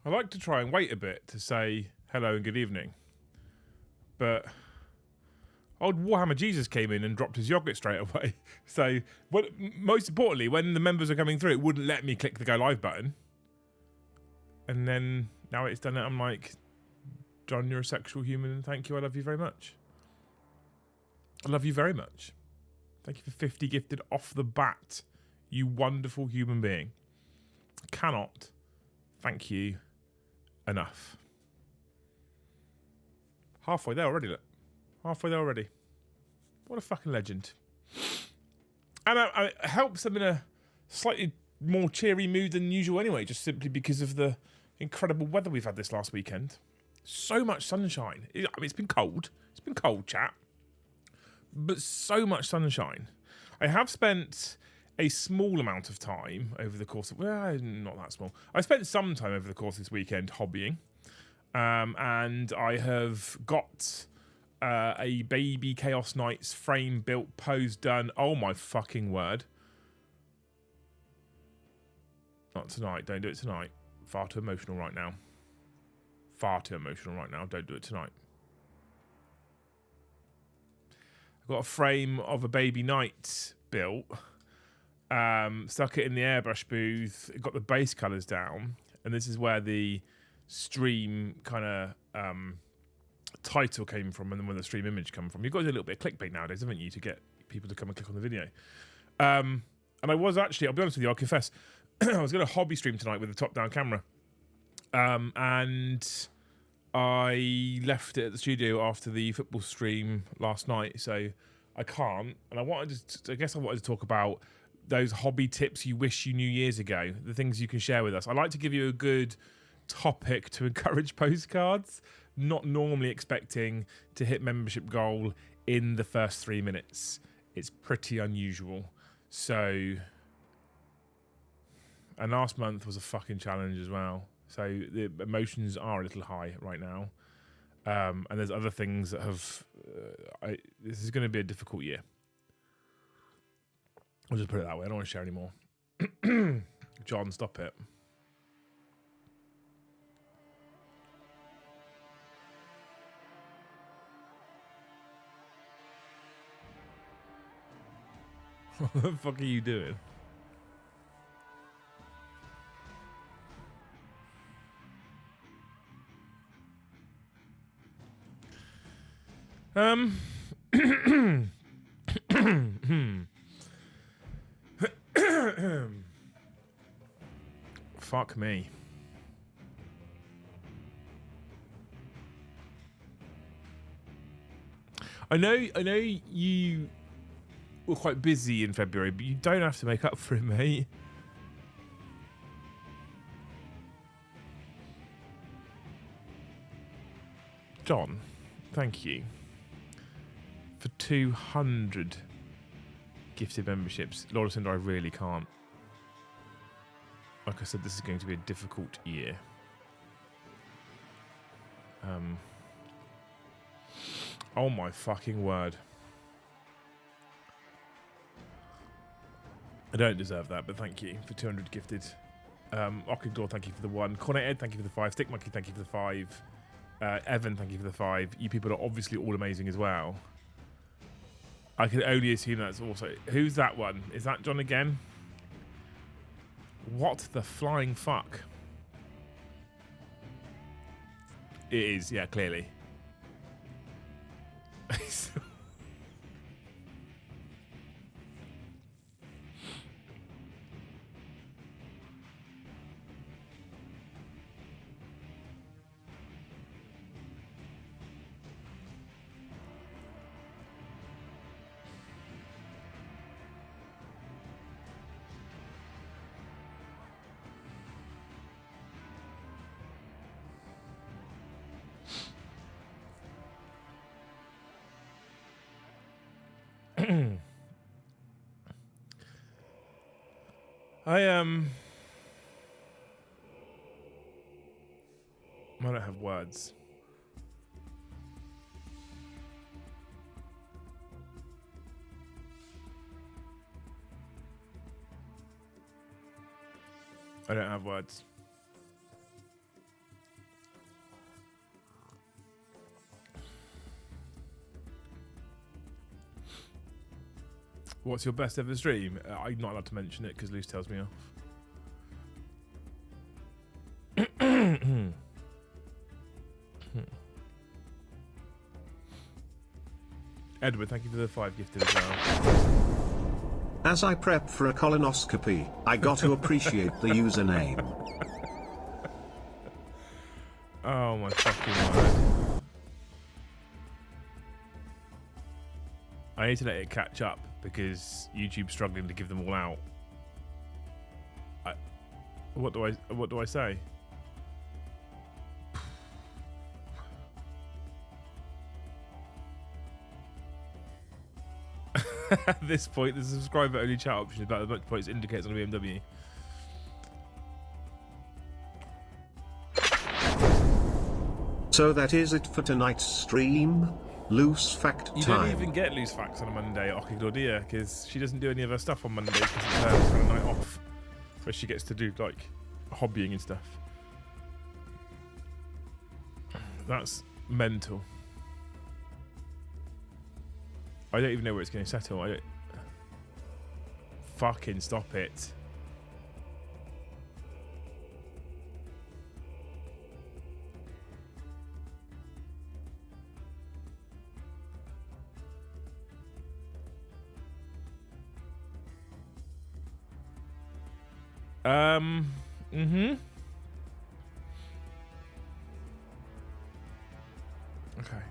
I like to try and wait a bit to say hello and good evening. But old Warhammer Jesus came in and dropped his yogurt straight away. So, most importantly, when the members are coming through, it wouldn't let me click the go live button. And then now it's done it, I'm like, John, you're a sexual human and thank you, I love you very much. I love you very much. Thank you for 50 gifted off the bat, you wonderful human being. Cannot thank you enough. Halfway there already, look. Halfway there already. What a fucking legend. And it helps them in a slightly more cheery mood than usual anyway, just simply because of the incredible weather we've had this last weekend. So much sunshine. I mean, it's been cold. It's been cold, chat. But so much sunshine. I have spent a small amount of time over the course of... Well, not that small. I spent some time over the course of this weekend hobbying. And I have got a baby Chaos Knights frame built, pose done. Oh my fucking word. Not tonight. Don't do it tonight. Far too emotional right now. Far too emotional right now. Don't do it tonight. I've got a frame of a baby knight built. Stuck it in the airbrush booth. Got the base colours down. And this is where the stream kind of title came from and then where the stream image come from. You've got to do a little bit of clickbait nowadays, haven't you, to get people to come and click on the video. And I was actually, I'll be honest with you, I'll confess, I was going to hobby stream tonight with a top-down camera. And I left it at the studio after the football stream last night, so I can't. And I guess I wanted to talk about those hobby tips you wish you knew years ago, the things you can share with us. I like to give you a good topic to encourage postcards, not normally expecting to hit membership goal in the first 3 minutes. It's pretty unusual. So, and last month was a fucking challenge as well. So the emotions are a little high right now. And there's other things that have... this is going to be a difficult year. I'll just put it that way. I don't want to share anymore. John, stop it. What the fuck are you doing? Fuck me. I know you were quite busy in February, but you don't have to make up for it, mate. John, thank you for 200 gifted memberships. Lord of Cinder, I really can't. Like I said, this is going to be a difficult year. Oh my fucking word. I don't deserve that, but thank you for 200 gifted. Ockingdor, thank you for the 1. Corneted, thank you for the 5. Stick Monkey, thank you for the 5. Evan, thank you for the 5. You people are obviously all amazing as well. I can only assume that's also... Who's that one? Is that John again? What the flying fuck? It is, yeah, clearly. I don't have words. I don't have words. What's your best ever stream? I'm not allowed to mention it because Luce tells me off. Edward, thank you for the 5 gifted as well. As I prep for a colonoscopy, I got to appreciate the username. Oh my fucking word. I need to let it catch up because YouTube's struggling to give them all out. What do I say? At this point, the subscriber only chat option is about as much points it indicates on a BMW. So that is it for tonight's stream. Loose fact time. You don't even get loose facts on a Monday, Okiglodia, because she doesn't do any of her stuff on Mondays because it's her kind of night off, where she gets to do like hobbying and stuff. That's mental. I don't even know where it's going to settle. I don't... Fucking stop it. Okay.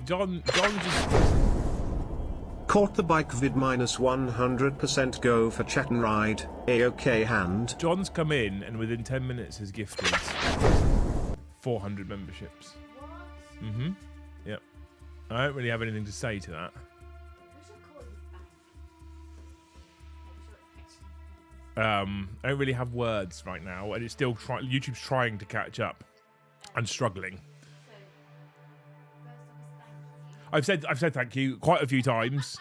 John just Caught the bike vid minus 100% go for chat and ride. A-OK hand. John's come in and within 10 minutes has gifted 400 memberships. What? Yep. I don't really have anything to say to that. I don't really have words right now, and it's still YouTube's trying to catch up and struggling. I've said thank you quite a few times.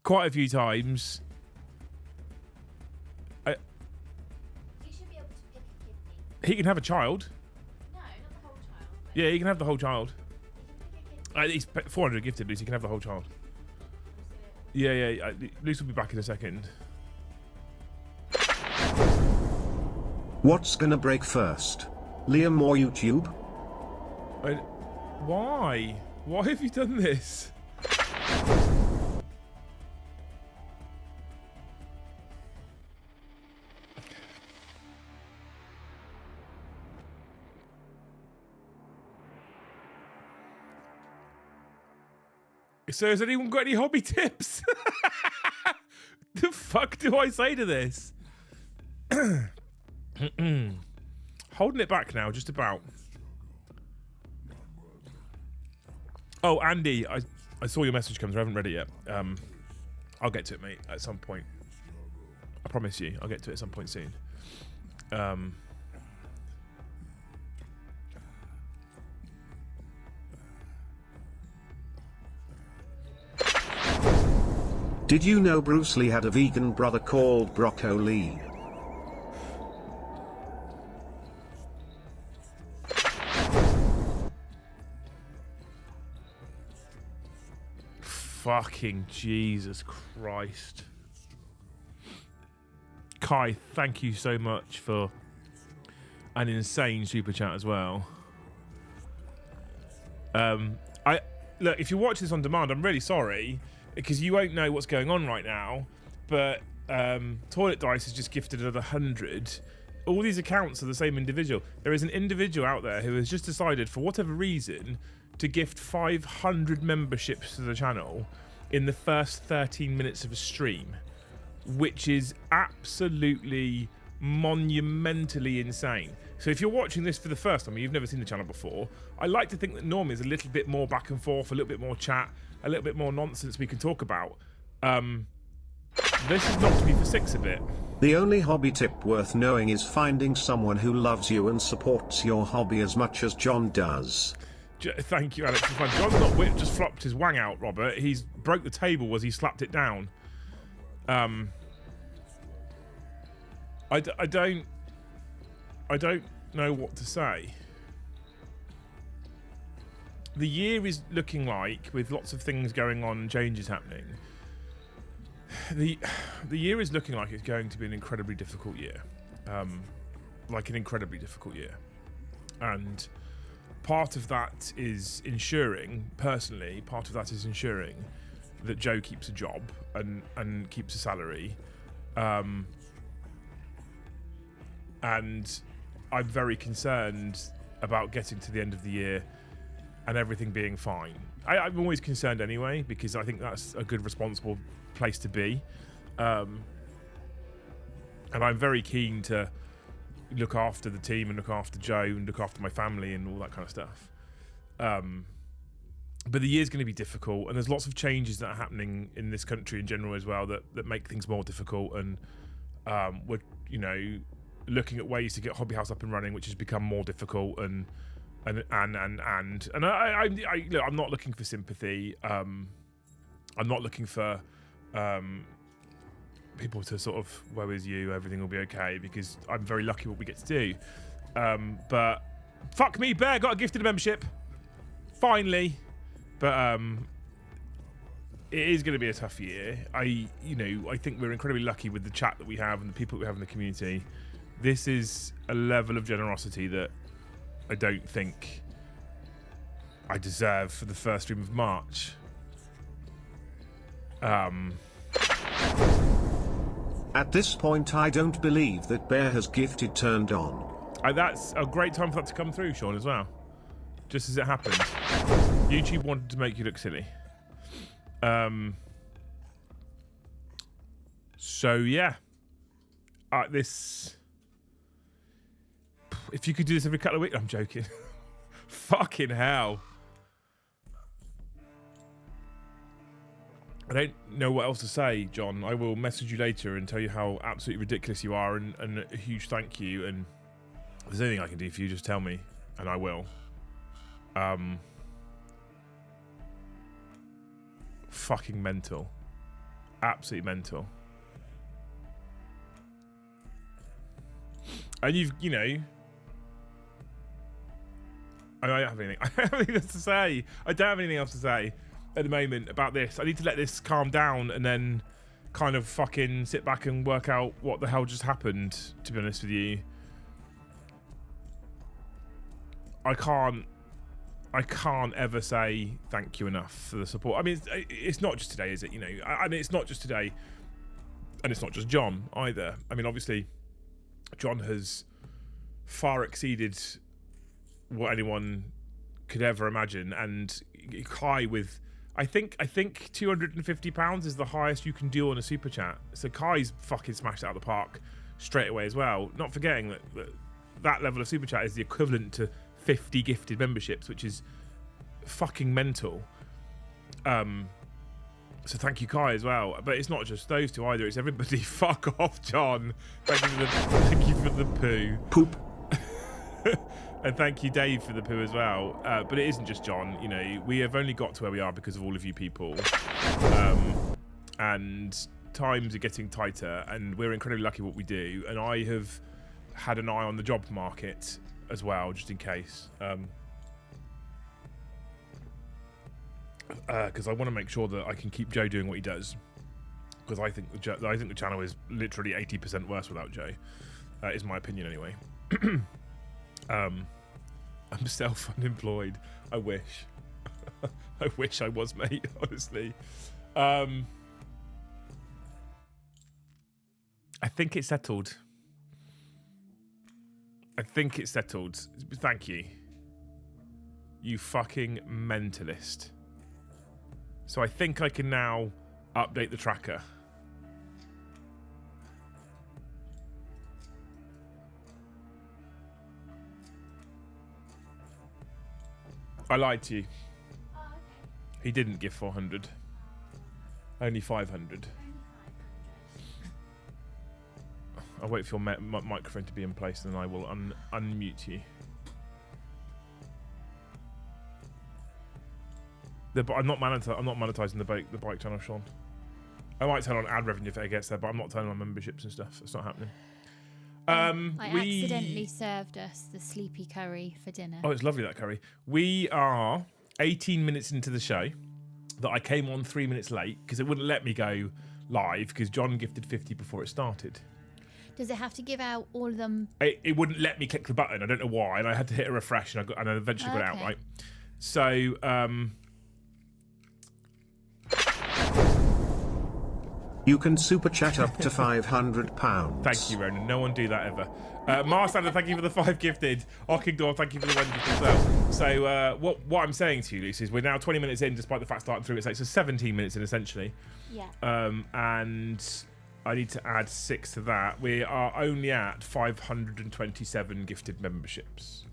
Quite a few times. You should be able to pick a kidney. He can have a child. No, not the whole child. Yeah, he can have the whole child. You can pick a kidney. He's 400 gifted, Lucy. He can have the whole child. Yeah. Lucy will be back in a second. What's gonna break first? Liam or YouTube? Why? Why have you done this? So has anyone got any hobby tips? The fuck do I say to this? Holding it back now, just about. Oh, Andy, I saw your message come through. I haven't read it yet. I'll get to it, mate, at some point. I promise you, I'll get to it at some point soon. Did you know Bruce Lee had a vegan brother called Broccoli? Fucking Jesus Christ. Kai, thank you so much for an insane super chat as well. Look, if you watch this on demand, I'm really sorry because you won't know what's going on right now, but Toilet Dice has just gifted another 100. All these accounts are the same individual. There is an individual out there who has just decided, for whatever reason, to gift 500 memberships to the channel in the first 13 minutes of a stream, which is absolutely monumentally insane. So if you're watching this for the first time, you've never seen the channel before, I like to think that normally there's a little bit more back and forth, a little bit more chat, a little bit more nonsense we can talk about. This is not to be for six of it. The only hobby tip worth knowing is finding someone who loves you and supports your hobby as much as John does. Thank you, Alex. John's not whipped, just flopped his wang out, Robert. He's broke the table as he slapped it down. I don't know what to say. The year is looking like, with lots of things going on and changes happening, the year is looking like it's going to be an incredibly difficult year. Like an incredibly difficult year. And part of that is ensuring, personally, that Joe keeps a job and keeps a salary. And I'm very concerned about getting to the end of the year and everything being fine. I'm always concerned anyway, because I think that's a good, responsible place to be. And I'm very keen to look after the team and look after Joe and look after my family and all that kind of stuff. But the year's going to be difficult, and there's lots of changes that are happening in this country in general as well that make things more difficult. And we're, looking at ways to get Hobby House up and running, which has become more difficult. And look, I'm not looking for sympathy. I'm not looking for people to sort of, woe is you, everything will be okay, because I'm very lucky what we get to do. But fuck me, Bear got a gifted membership finally. But it is going to be a tough year. I think we're incredibly lucky with the chat that we have and the people that we have in the community. This is a level of generosity that I don't think I deserve for the first stream of March. At this point, I don't believe that Bear has gifted turned on. That's a great time for that to come through, Sean, as well. Just as it happens. YouTube wanted to make you look silly. So, yeah. If you could do this every couple of weeks... I'm joking. Fucking hell. I don't know what else to say, John. I will message you later and tell you how absolutely ridiculous you are, and a huge thank you. And if there's anything I can do for you, just tell me, and I will. Fucking mental. Absolutely mental. And I don't have anything. I don't have anything else to say. I don't have anything else to say at the moment about this. I need to let this calm down and then kind of fucking sit back and work out what the hell just happened, to be honest with you. I can't ever say thank you enough for the support. I mean, it's not just today, is it? I mean, it's not just today, and it's not just John either. I mean, obviously, John has far exceeded what anyone could ever imagine, and Kai with, I think £250 is the highest you can do on a super chat. So Kai's fucking smashed it out of the park straight away as well. Not forgetting that level of super chat is the equivalent to 50 gifted memberships, which is fucking mental. So thank you, Kai, as well. But it's not just those two either, it's everybody. Fuck off, John. Thank you for the poo. Poop. And thank you, Dave, for the poo as well. But it isn't just John. We have only got to where we are because of all of you people. And times are getting tighter, and we're incredibly lucky what we do. And I have had an eye on the job market as well, just in case. Because I want to make sure that I can keep Joe doing what he does. Because I think the channel is literally 80% worse without Joe. Is my opinion anyway. I'm self-unemployed. I wish. I wish I was, mate, honestly. I think it's settled. Thank you. You fucking mentalist. So I think I can now update the tracker. I lied to you. Oh, okay. He didn't give 400. Only 500. I'll wait for your microphone to be in place, and then I will unmute you. I'm not monetizing the bike channel, Sean. I might turn on ad revenue if it gets there, but I'm not turning on memberships and stuff. It's not happening. I accidentally served us the sleepy curry for dinner. Oh, it's lovely, that curry. We are 18 minutes into the show that I came on 3 minutes late because it wouldn't let me go live because John gifted 50 before it started. Does it have to give out all of them? It wouldn't let me click the button. I don't know why, and I had to hit a refresh, and I eventually got it out, right? So, you can super chat up to £500. Thank you, Ronan. No one do that ever. Marsander, thank you for the 5 gifted. Arkingdor, thank you for the 1 gifted as well. So, what I'm saying to you, Lucy, is we're now 20 minutes in, despite the fact starting through it's late. So 17 minutes in, essentially. Yeah. And I need to add 6 to that. We are only at 527 gifted memberships.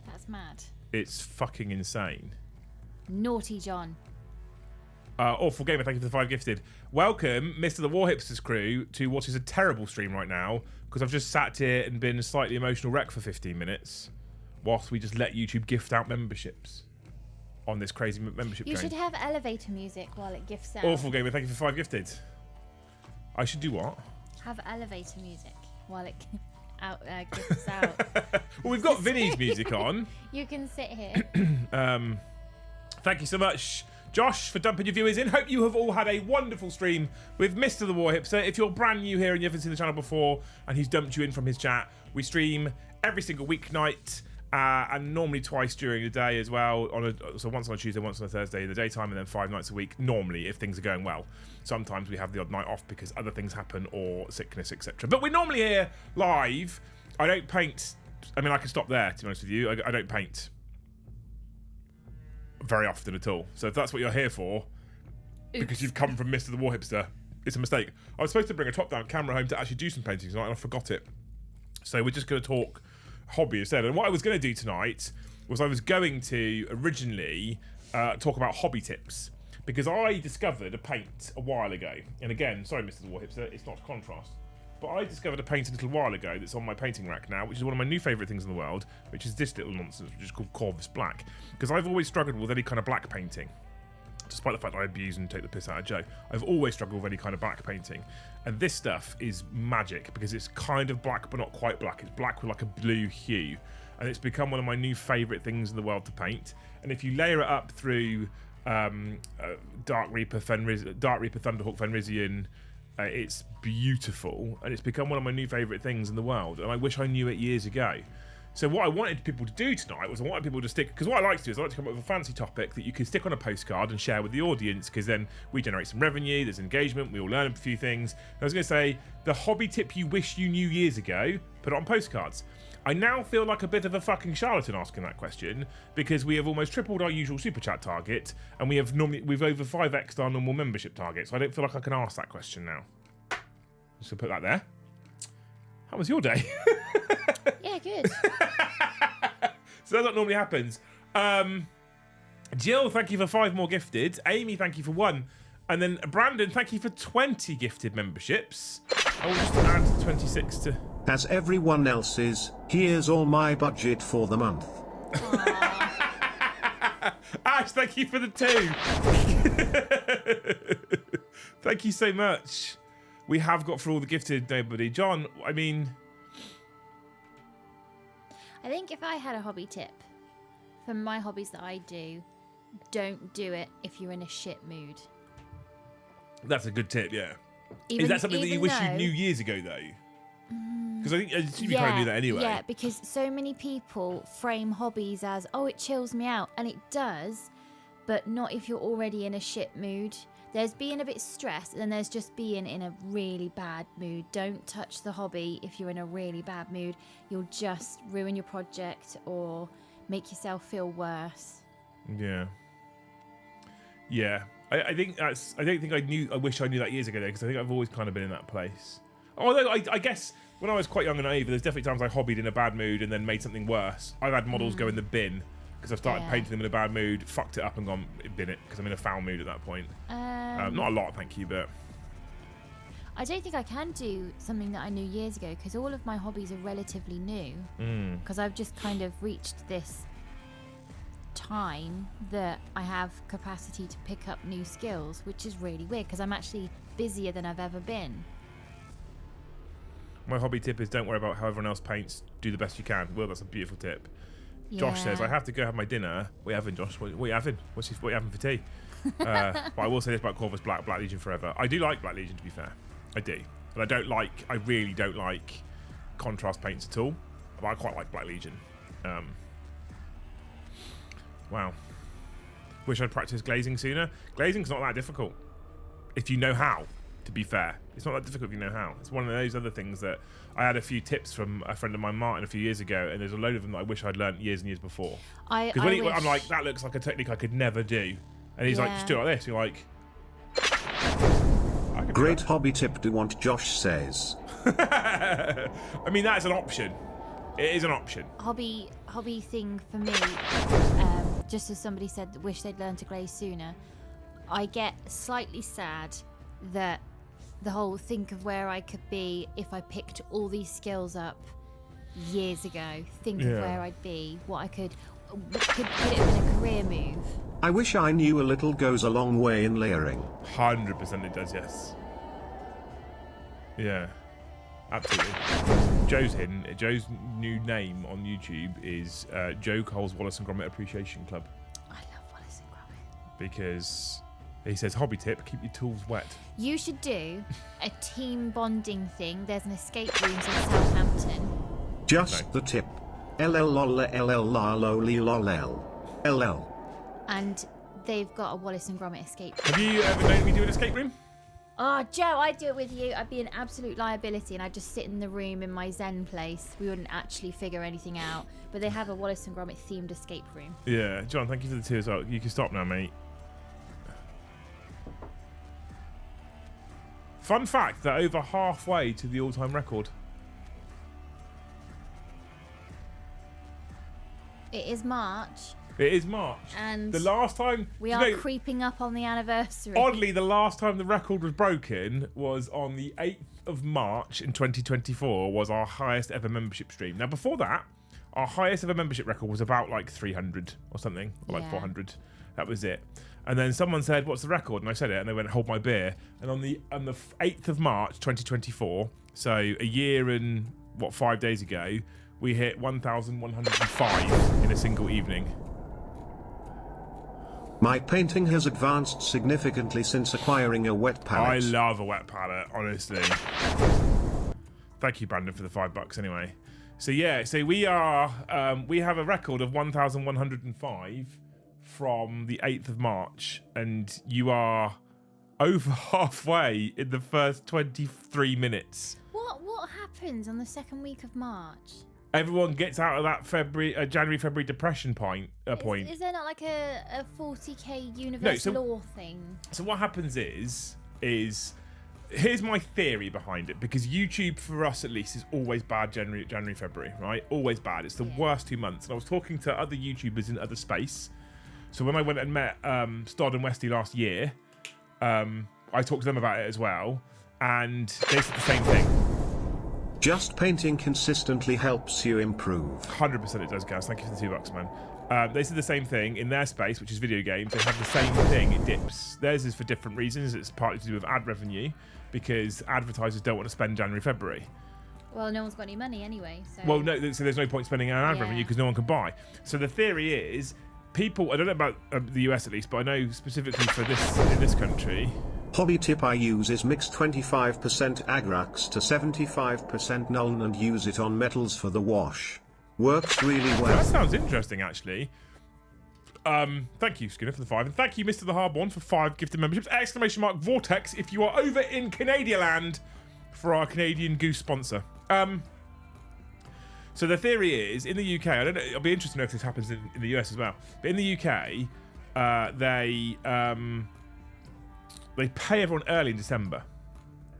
That's mad. It's fucking insane. Naughty John. Awful Gamer, thank you for the 5 gifted. Welcome, Mr. The War Hipsters crew, to what is a terrible stream right now, because I've just sat here and been a slightly emotional wreck for 15 minutes, whilst we just let YouTube gift out memberships on this crazy membership You train. should have elevator music while it gifts out. Awful Gamer, thank you for 5 gifted. I should do what? Have elevator music while it gifts out. Well, we've got Vinny's music on. You can sit here. Thank you so much, Josh, for dumping your viewers in. Hope you have all had a wonderful stream with Mr. The War Hipster. If you're brand new here and you haven't seen the channel before and he's dumped you in from his chat, we stream every single weeknight and normally twice during the day as well. So once on a Tuesday, once on a Thursday in the daytime, and then 5 nights a week normally if things are going well. Sometimes we have the odd night off because other things happen or sickness, etc. But we're normally here live. I don't paint. I mean, I can stop there, to be honest with you. I don't paint very often at all. So if that's what you're here for, because you've come from Mr. The War Hipster, it's a mistake. I was supposed to bring a top-down camera home to actually do some painting tonight, and I forgot it. So we're just going to talk hobby instead. And what I was going to do tonight was I was going to originally talk about hobby tips, because I discovered a paint a while ago. And again, sorry, Mr. The War Hipster, it's not contrast. But I discovered a paint a little while ago that's on my painting rack now, which is one of my new favourite things in the world, which is this little nonsense, which is called Corvus Black. Because I've always struggled with any kind of black painting. Despite the fact that I abuse and take the piss out of Joe, I've always struggled with any kind of black painting. And this stuff is magic, because it's kind of black, but not quite black. It's black with like a blue hue. And it's become one of my new favourite things in the world to paint. And if you layer it up through Dark Reaper Thunderhawk Fenrisian, it's beautiful, and it's become one of my new favourite things in the world, and I wish I knew it years ago. So what I wanted people to do tonight was I wanted people to stick, because what I like to do is I like to come up with a fancy topic that you can stick on a postcard and share with the audience, because then we generate some revenue, there's engagement, we all learn a few things. And I was going to say, the hobby tip you wish you knew years ago, put it on postcards. I now feel like a bit of a fucking charlatan asking that question, because we have almost tripled our usual super chat target, and we've over 5x'd our normal membership target, so I don't feel like I can ask that question now. Just gonna put that there. How was your day? Yeah, good. So that's what normally happens. Jill, thank you for 5 more gifted. Amy, thank you for 1. And then Brandon, thank you for 20 gifted memberships. I will just add 26 to... As everyone else's, here's all my budget for the month. Ash, thank you for the 2. Thank you so much. We have got through all the gifted, nobody. John, I mean... I think if I had a hobby tip, for my hobbies that I do, don't do it if you're in a shit mood. That's a good tip, yeah. Is that something that you wish you knew years ago, though? Because I think you kind of knew that anyway. Yeah, because so many people frame hobbies as, oh, it chills me out. And it does, but not if you're already in a shit mood. There's being a bit stressed, and then there's just being in a really bad mood. Don't touch the hobby if you're in a really bad mood. You'll just ruin your project or make yourself feel worse. Yeah. Yeah. I think that's... I don't think I wish I knew that years ago, though, because I think I've always kind of been in that place. Although, I guess... When I was quite young and naive, there's definitely times I hobbied in a bad mood and then made something worse. I've had models go in the bin because I've started painting them in a bad mood, fucked it up and gone bin it because I'm in a foul mood at that point. Not a lot, thank you, but... I don't think I can do something that I knew years ago because all of my hobbies are relatively new. Because I've just kind of reached this time that I have capacity to pick up new skills, which is really weird because I'm actually busier than I've ever been. My hobby tip is don't worry about how everyone else paints. Do the best you can. Well, that's a beautiful tip. Josh says, I have to go have my dinner. What are you having, Josh? What are you having? What are you having for tea? But I will say this about Corvus Black Legion forever. I do like Black Legion, to be fair. I do. But I really don't like contrast paints at all. But I quite like Black Legion. Wow. Wish I'd practiced glazing sooner. Glazing's not that difficult. If you know how, to be fair. It's not that difficult if you know how. It's one of those other things that I had a few tips from a friend of mine, Martin, a few years ago, and there's a load of them that I wish I'd learn't years and years before. Because I'm like, that looks like a technique I could never do. And he's like, just do it like this. You're like... Great hobby tip, do what Josh says. I mean, that's an option. It is an option. Hobby thing for me, just as somebody said, wish they'd learned to glaze sooner. I get slightly sad that the whole think of where I could be if I picked all these skills up years ago. Think of where I'd be, what I could it have been a career move. I wish I knew a little goes a long way in layering. 100% it does, yes. Yeah, absolutely. Joe's new name on YouTube is Joe Cole's Wallace and Gromit Appreciation Club. I love Wallace and Gromit. Because he says, hobby tip, keep your tools wet. You should do a team bonding thing. There's an escape room in Southampton. Just the tip. LL. And they've got a Wallace and Gromit escape room. Have you ever made me do an escape room? Oh, Joe, I'd do it with you. I'd be an absolute liability and I'd just sit in the room in my zen place. We wouldn't actually figure anything out. But they have a Wallace and Gromit themed escape room. Yeah, John, thank you for the tears. You can stop now, mate. Fun fact, they're over halfway to the all-time record. It is March. It is March. And the last time... we are creeping up on the anniversary. Oddly, the last time the record was broken was on the 8th of March in 2024, was our highest ever membership stream. Now, before that, our highest ever membership record was about like 300 or something, or like 400. That was it. And then someone said, what's the record? And I said it, and they went, hold my beer. And on the 8th of March 2024, so a year and, 5 days ago, we hit 1,105 in a single evening. My painting has advanced significantly since acquiring a wet palette. I love a wet palette, honestly. Thank you, Brandon, for the $5 anyway. So yeah, so we are, we have a record of 1,105 from the 8th of March, and you are over halfway in the first 23 minutes. What happens on the second week of March? Everyone gets out of that January-February depression point. Is there not like a 40k universal law thing? So what happens is here's my theory behind it, because YouTube, for us at least, is always bad January, February, right? Always bad. It's the worst 2 months. And I was talking to other YouTubers in other space. So when I went and met Stod and Westy last year, I talked to them about it as well, and they said the same thing. Just painting consistently helps you improve. 100% it does, guys. Thank you for the $2, man. They said the same thing in their space, which is video games. They have the same thing. It dips. Theirs is for different reasons. It's partly to do with ad revenue, because advertisers don't want to spend January, February. Well, no one's got any money anyway. So. Well, no. So there's no point spending on ad revenue because no one can buy. So the theory is, people. I don't know about the US at least, but I know specifically for this in this country. Hobby tip I use is mix 25% Agrax to 75% Nuln and use it on metals for the wash. Works really well. That sounds interesting, actually. Thank you, Skinner, for the 5. And thank you, Mr. the Hardborn, for 5 gifted memberships. ! Vortex if you are over in Canadian land for our Canadian Goose sponsor. So the theory is, in the UK, I don't know, it'll be interesting to know if this happens in the US as well. But in the UK, they pay everyone early in December.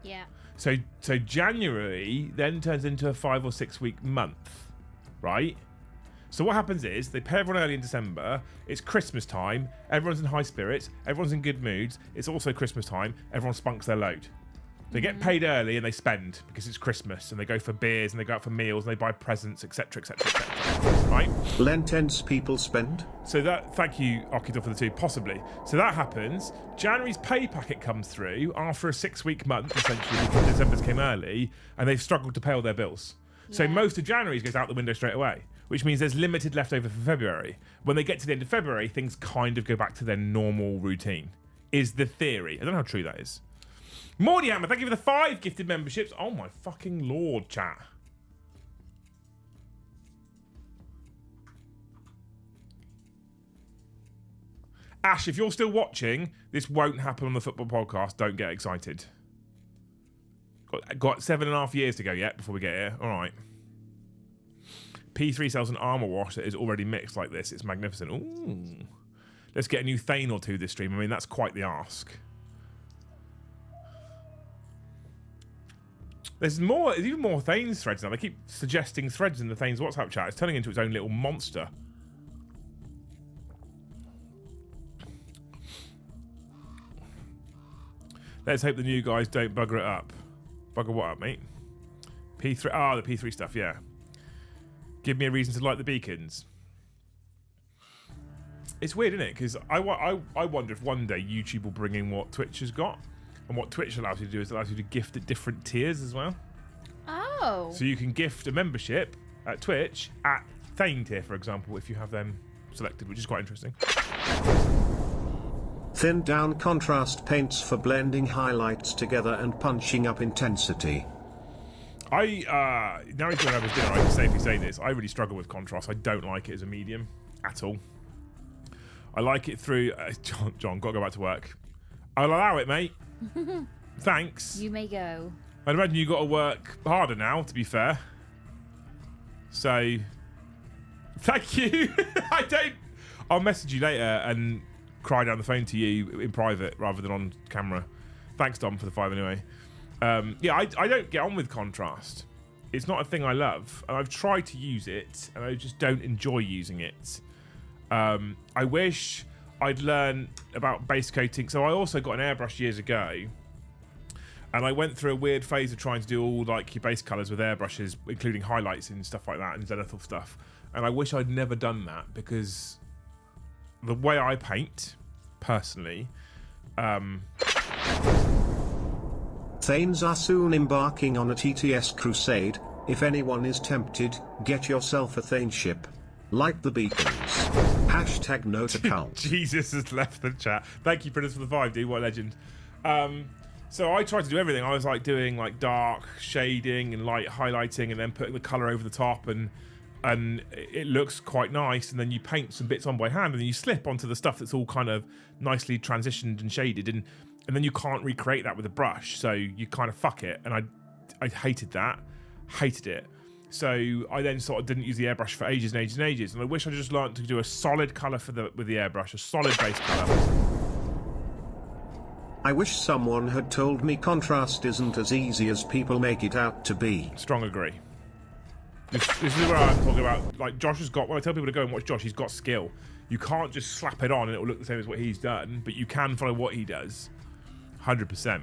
Yeah. So January then turns into a 5 or 6 week month, right? So what happens is they pay everyone early in December. It's Christmas time. Everyone's in high spirits. Everyone's in good moods. It's also Christmas time. Everyone spunks their load. They get paid early and they spend because it's Christmas, and they go for beers and they go out for meals and they buy presents, etc., etc., etc. Right? Lent ends people spend? So that, thank you, Okidor, for the 2, possibly. So that happens. January's pay packet comes through after a 6-week month, essentially, because December's came early, and they've struggled to pay all their bills. So most of January's goes out the window straight away, which means there's limited left over for February. When they get to the end of February, things kind of go back to their normal routine, is the theory. I don't know how true that is. Mordy Hammer, thank you for the 5 gifted memberships. Oh my fucking lord, chat. Ash, if you're still watching, this won't happen on the football podcast. Don't get excited. Got 7.5 years to go yet before we get here. All right. P3 sells an armor wash that is already mixed like this. It's magnificent. Ooh. Let's get a new Thane or 2 this stream. I mean, that's quite the ask. There's even more Thanes threads now. They keep suggesting threads in the Thanes WhatsApp chat. It's turning into its own little monster. Let's hope the new guys don't bugger it up. Bugger what up, mate? P3. Ah, the P3 stuff, yeah. Give me a reason to like the beacons. It's weird, isn't it? Because I wonder if one day YouTube will bring in what Twitch has got. And what Twitch allows you to do is it allows you to gift at different tiers as well. Oh. So you can gift a membership at Twitch at Thane tier, for example, if you have them selected, which is quite interesting. Thin down contrast paints for blending highlights together and punching up intensity. Now he's going to have his dinner, I can safely say this. I really struggle with contrast. I don't like it as a medium at all. I like it through... John, got to go back to work. I'll allow it, mate. Thanks. You may go. I'd imagine you got to work harder now, to be fair. So, thank you. I'll message you later and cry down the phone to you in private rather than on camera. Thanks, Dom, for the 5 anyway. Yeah, I don't get on with contrast. It's not a thing I love. And I've tried to use it, and I just don't enjoy using it. I wish I'd learn about base coating. So I also got an airbrush years ago, and I went through a weird phase of trying to do all like your base colours with airbrushes, including highlights and stuff like that, and zenithal stuff. And I wish I'd never done that, because the way I paint, personally, Thanes are soon embarking on a TTS crusade. If anyone is tempted, get yourself a Thane ship. Like the beacons. Hashtag note account. Jesus has left the chat. Thank you, Prentice, for the 5, dude. What a legend. So I tried to do everything. I was like doing like dark shading and light highlighting, and then putting the colour over the top, and it looks quite nice. And then you paint some bits on by hand, and then you slip onto the stuff that's all kind of nicely transitioned and shaded, and then you can't recreate that with a brush, so you kind of fuck it. And I hated that. Hated it. So I then sort of didn't use the airbrush for ages and ages and ages. And I wish I just learned to do a solid colour with the airbrush, a solid base colour. I wish someone had told me contrast isn't as easy as people make it out to be. Strong agree. This is where I'm talking about. Like, Josh has got, when I tell people to go and watch Josh, he's got skill. You can't just slap it on and it will look the same as what he's done, but you can follow what he does. 100%.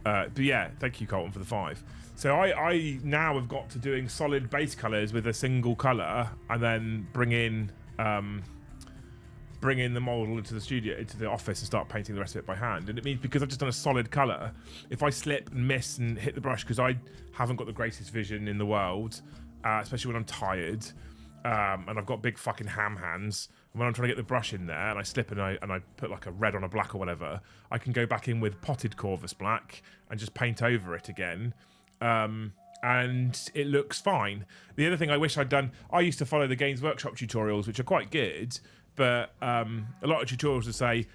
But yeah, thank you, Colton, for the 5. So I now have got to doing solid base colours with a single colour, and then bring in the model into the studio, into the office, and start painting the rest of it by hand. And it means, because I've just done a solid colour, if I slip and miss and hit the brush, because I haven't got the greatest vision in the world, especially when I'm tired, and I've got big fucking ham hands, and when I'm trying to get the brush in there and I slip and I put like a red on a black or whatever, I can go back in with potted Corvus black and just paint over it again, and it looks fine. The other thing I wish I'd done, I used to follow the Games Workshop tutorials, which are quite good, but a lot of tutorials would say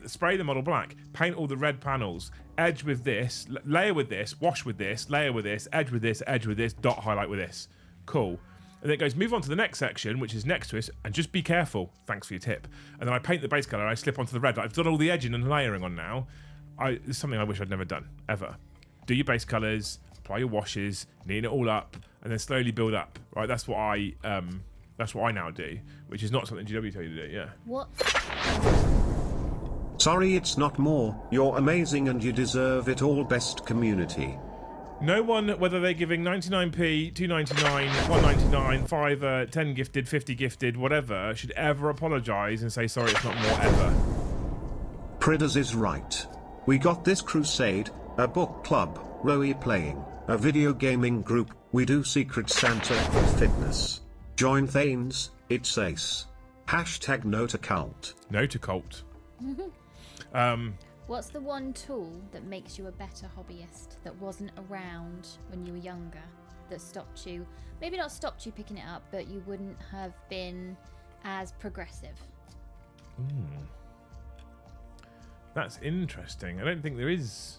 spray the model black, paint all the red panels, edge with this, layer with this, wash with this, layer with this, edge with this, dot highlight with this. Cool. And then it goes, move on to the next section, which is next to it, and just be careful. Thanks for your tip. And then I paint the base colour, and I slip onto the red. I've done all the edging and layering on now. It's something I wish I'd never done, ever. Do your base colours, apply your washes, neaten it all up, and then slowly build up. Right? That's what I now do, which is not something GW tell you to do. Yeah. What? Sorry it's not more, you're amazing and you deserve it all, best community. No one, whether they're giving 99p, 2.99, 1.99, 5, 10 gifted, 50 gifted, whatever, should ever apologise and say sorry it's not more ever. Pridders is right. We got this crusade, a book club, role playing, a video gaming group, we do Secret Santa, fitness. Join Thanes, it's ace. Hashtag note a cult. Note a cult. What's the one tool that makes you a better hobbyist that wasn't around when you were younger, that stopped you, maybe not stopped you picking it up, but you wouldn't have been as progressive? That's interesting. I don't think there is.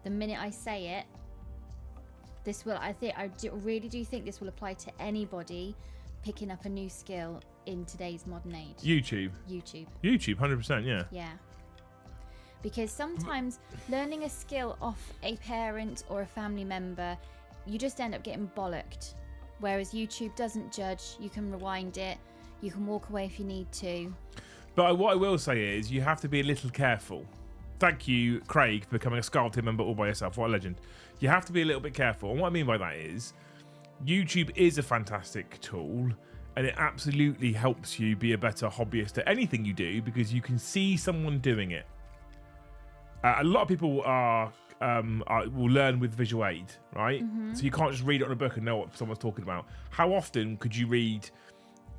The minute I say it, this will, really do think this will apply to anybody picking up a new skill in today's modern age. YouTube, 100%, yeah. Yeah. Because sometimes learning a skill off a parent or a family member, you just end up getting bollocked. Whereas YouTube doesn't judge. You can rewind it. You can walk away if you need to. But what I will say is you have to be a little careful. Thank you, Craig, for becoming a Skull Team member all by yourself. What a legend. You have to be a little bit careful. And what I mean by that is YouTube is a fantastic tool and it absolutely helps you be a better hobbyist at anything you do because you can see someone doing it. A lot of people will learn with visual aid, right? Mm-hmm. So you can't just read it on a book and know what someone's talking about. How often could you read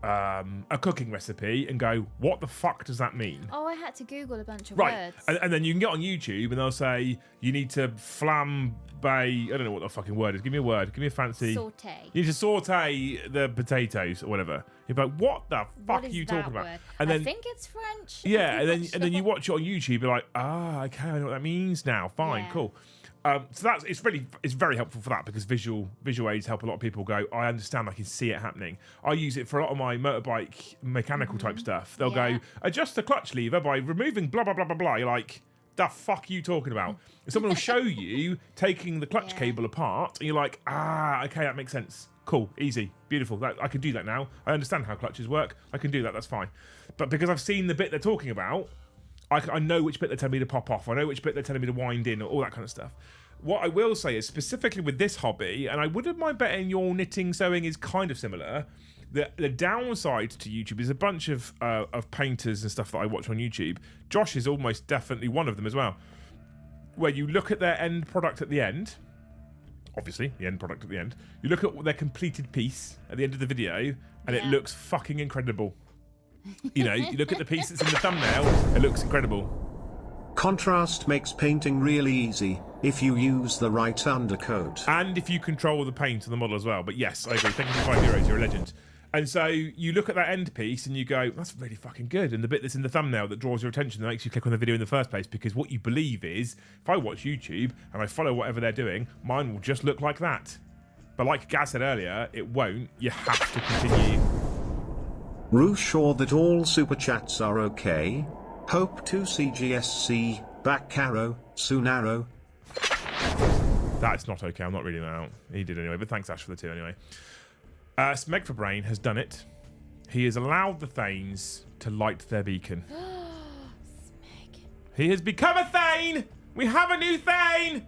a cooking recipe and go, what the fuck does that mean? Oh, I had to Google a bunch of right. words. And then you can get on YouTube and they'll say, you need to flambe, I don't know what the fucking word is. Give me a word. Give me a fancy. Saute. You need to saute the potatoes or whatever. You're like, what the fuck are you talking about? And then, I think it's French. Yeah, and then you watch it on YouTube. You're like, okay, I know what that means now. Fine, cool. So it's very helpful for that because visual aids help a lot of people go, I understand, I can see it happening. I use it for a lot of my motorbike mechanical type stuff. They'll go, adjust the clutch lever by removing blah, blah, blah, blah, blah. You're like, the fuck are you talking about? Someone will show you taking the clutch cable apart and you're like, okay, that makes sense. Cool, easy, beautiful. I can do that now. I understand how clutches work. I can do that, that's fine. But because I've seen the bit they're talking about, I know which bit they're telling me to pop off. I know which bit they're telling me to wind in, or all that kind of stuff. What I will say is, specifically with this hobby, and I wouldn't mind betting your knitting, sewing is kind of similar, the downside to YouTube is a bunch of painters and stuff that I watch on YouTube. Josh is almost definitely one of them as well, where you look at their end product at the end, obviously, the end product at the end, you look at their completed piece at the end of the video, and it looks fucking incredible. You know, you look at the piece that's in the thumbnail, it looks incredible. Contrast makes painting really easy, if you use the right undercoat. And if you control the paint on the model as well. But yes, I agree. Thank you for €5, you're a legend. And so you look at that end piece and you go, that's really fucking good. And the bit that's in the thumbnail that draws your attention, that makes you click on the video in the first place, because what you believe is, if I watch YouTube and I follow whatever they're doing, mine will just look like that. But like Gaz said earlier, it won't. You have to continue. Rue sure that all super chats are okay. Hope to see GSC, back arrow, soon arrow. That's not okay. I'm not reading that out. He did anyway, but thanks Ash for the 2 anyway. Smeg for Brain has done it. He has allowed the Thanes to light their beacon. Smeg. He has become a Thane! We have a new Thane!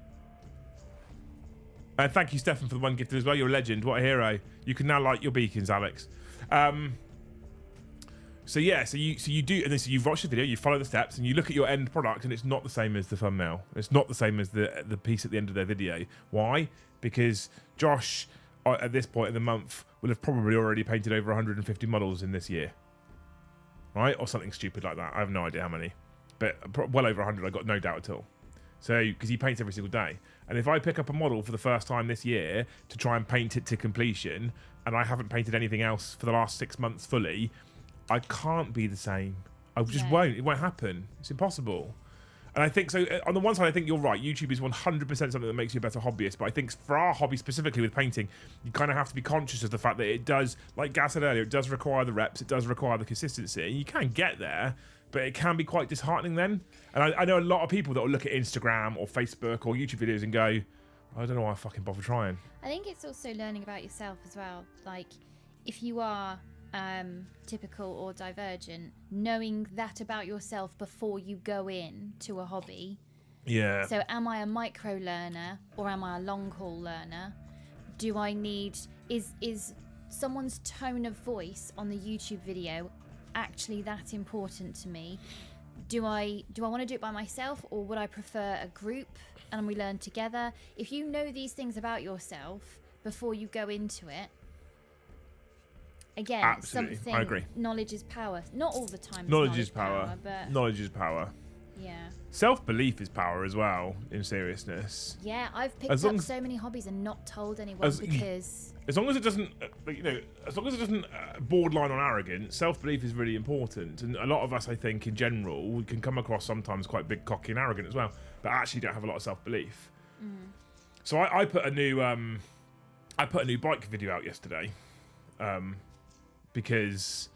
Thank you, Stefan, for the 1 gifted as well. You're a legend. What a hero. You can now light your beacons, Alex. So yeah, so you do, and then so you've watched the video, you follow the steps, and you look at your end product, and it's not the same as the thumbnail. It's not the same as the piece at the end of their video. Why? Because Josh, at this point in the month, will have probably already painted over 150 models in this year, right? Or something stupid like that. I have no idea how many, but well over 100. I got no doubt at all. So, because he paints every single day, and if I pick up a model for the first time this year to try and paint it to completion, and I haven't painted anything else for the last 6 months fully, I can't be the same. I just won't. It won't happen. It's impossible. And I think, so on the one side, I think you're right. YouTube is 100% something that makes you a better hobbyist. But I think for our hobby, specifically with painting, you kind of have to be conscious of the fact that it does, like Gaz said earlier, it does require the reps. It does require the consistency. You can get there, but it can be quite disheartening then. And I know a lot of people that will look at Instagram or Facebook or YouTube videos and go, I don't know why I fucking bother trying. I think it's also learning about yourself as well. Like, if you are typical or divergent, knowing that about yourself before you go in to a hobby. Yeah. So am I a micro learner or am I a long haul learner? Do I need is someone's tone of voice on the YouTube video actually that important to me? Do I want to do it by myself, or would I prefer a group and we learn together? If you know these things about yourself before you go into it, again, Absolutely. something, I agree. knowledge is power. Not all the time. Knowledge is power. But Knowledge is power. yeah. Self-belief is power as well, in seriousness. Yeah, I've picked As long up as- so many hobbies and not told anyone because As long as it doesn't, as long as it doesn't borderline on arrogance, self-belief is really important. And a lot of us, I think, in general, we can come across sometimes quite big, cocky, and arrogant as well, but actually don't have a lot of self-belief. So I put a new, bike video out yesterday, because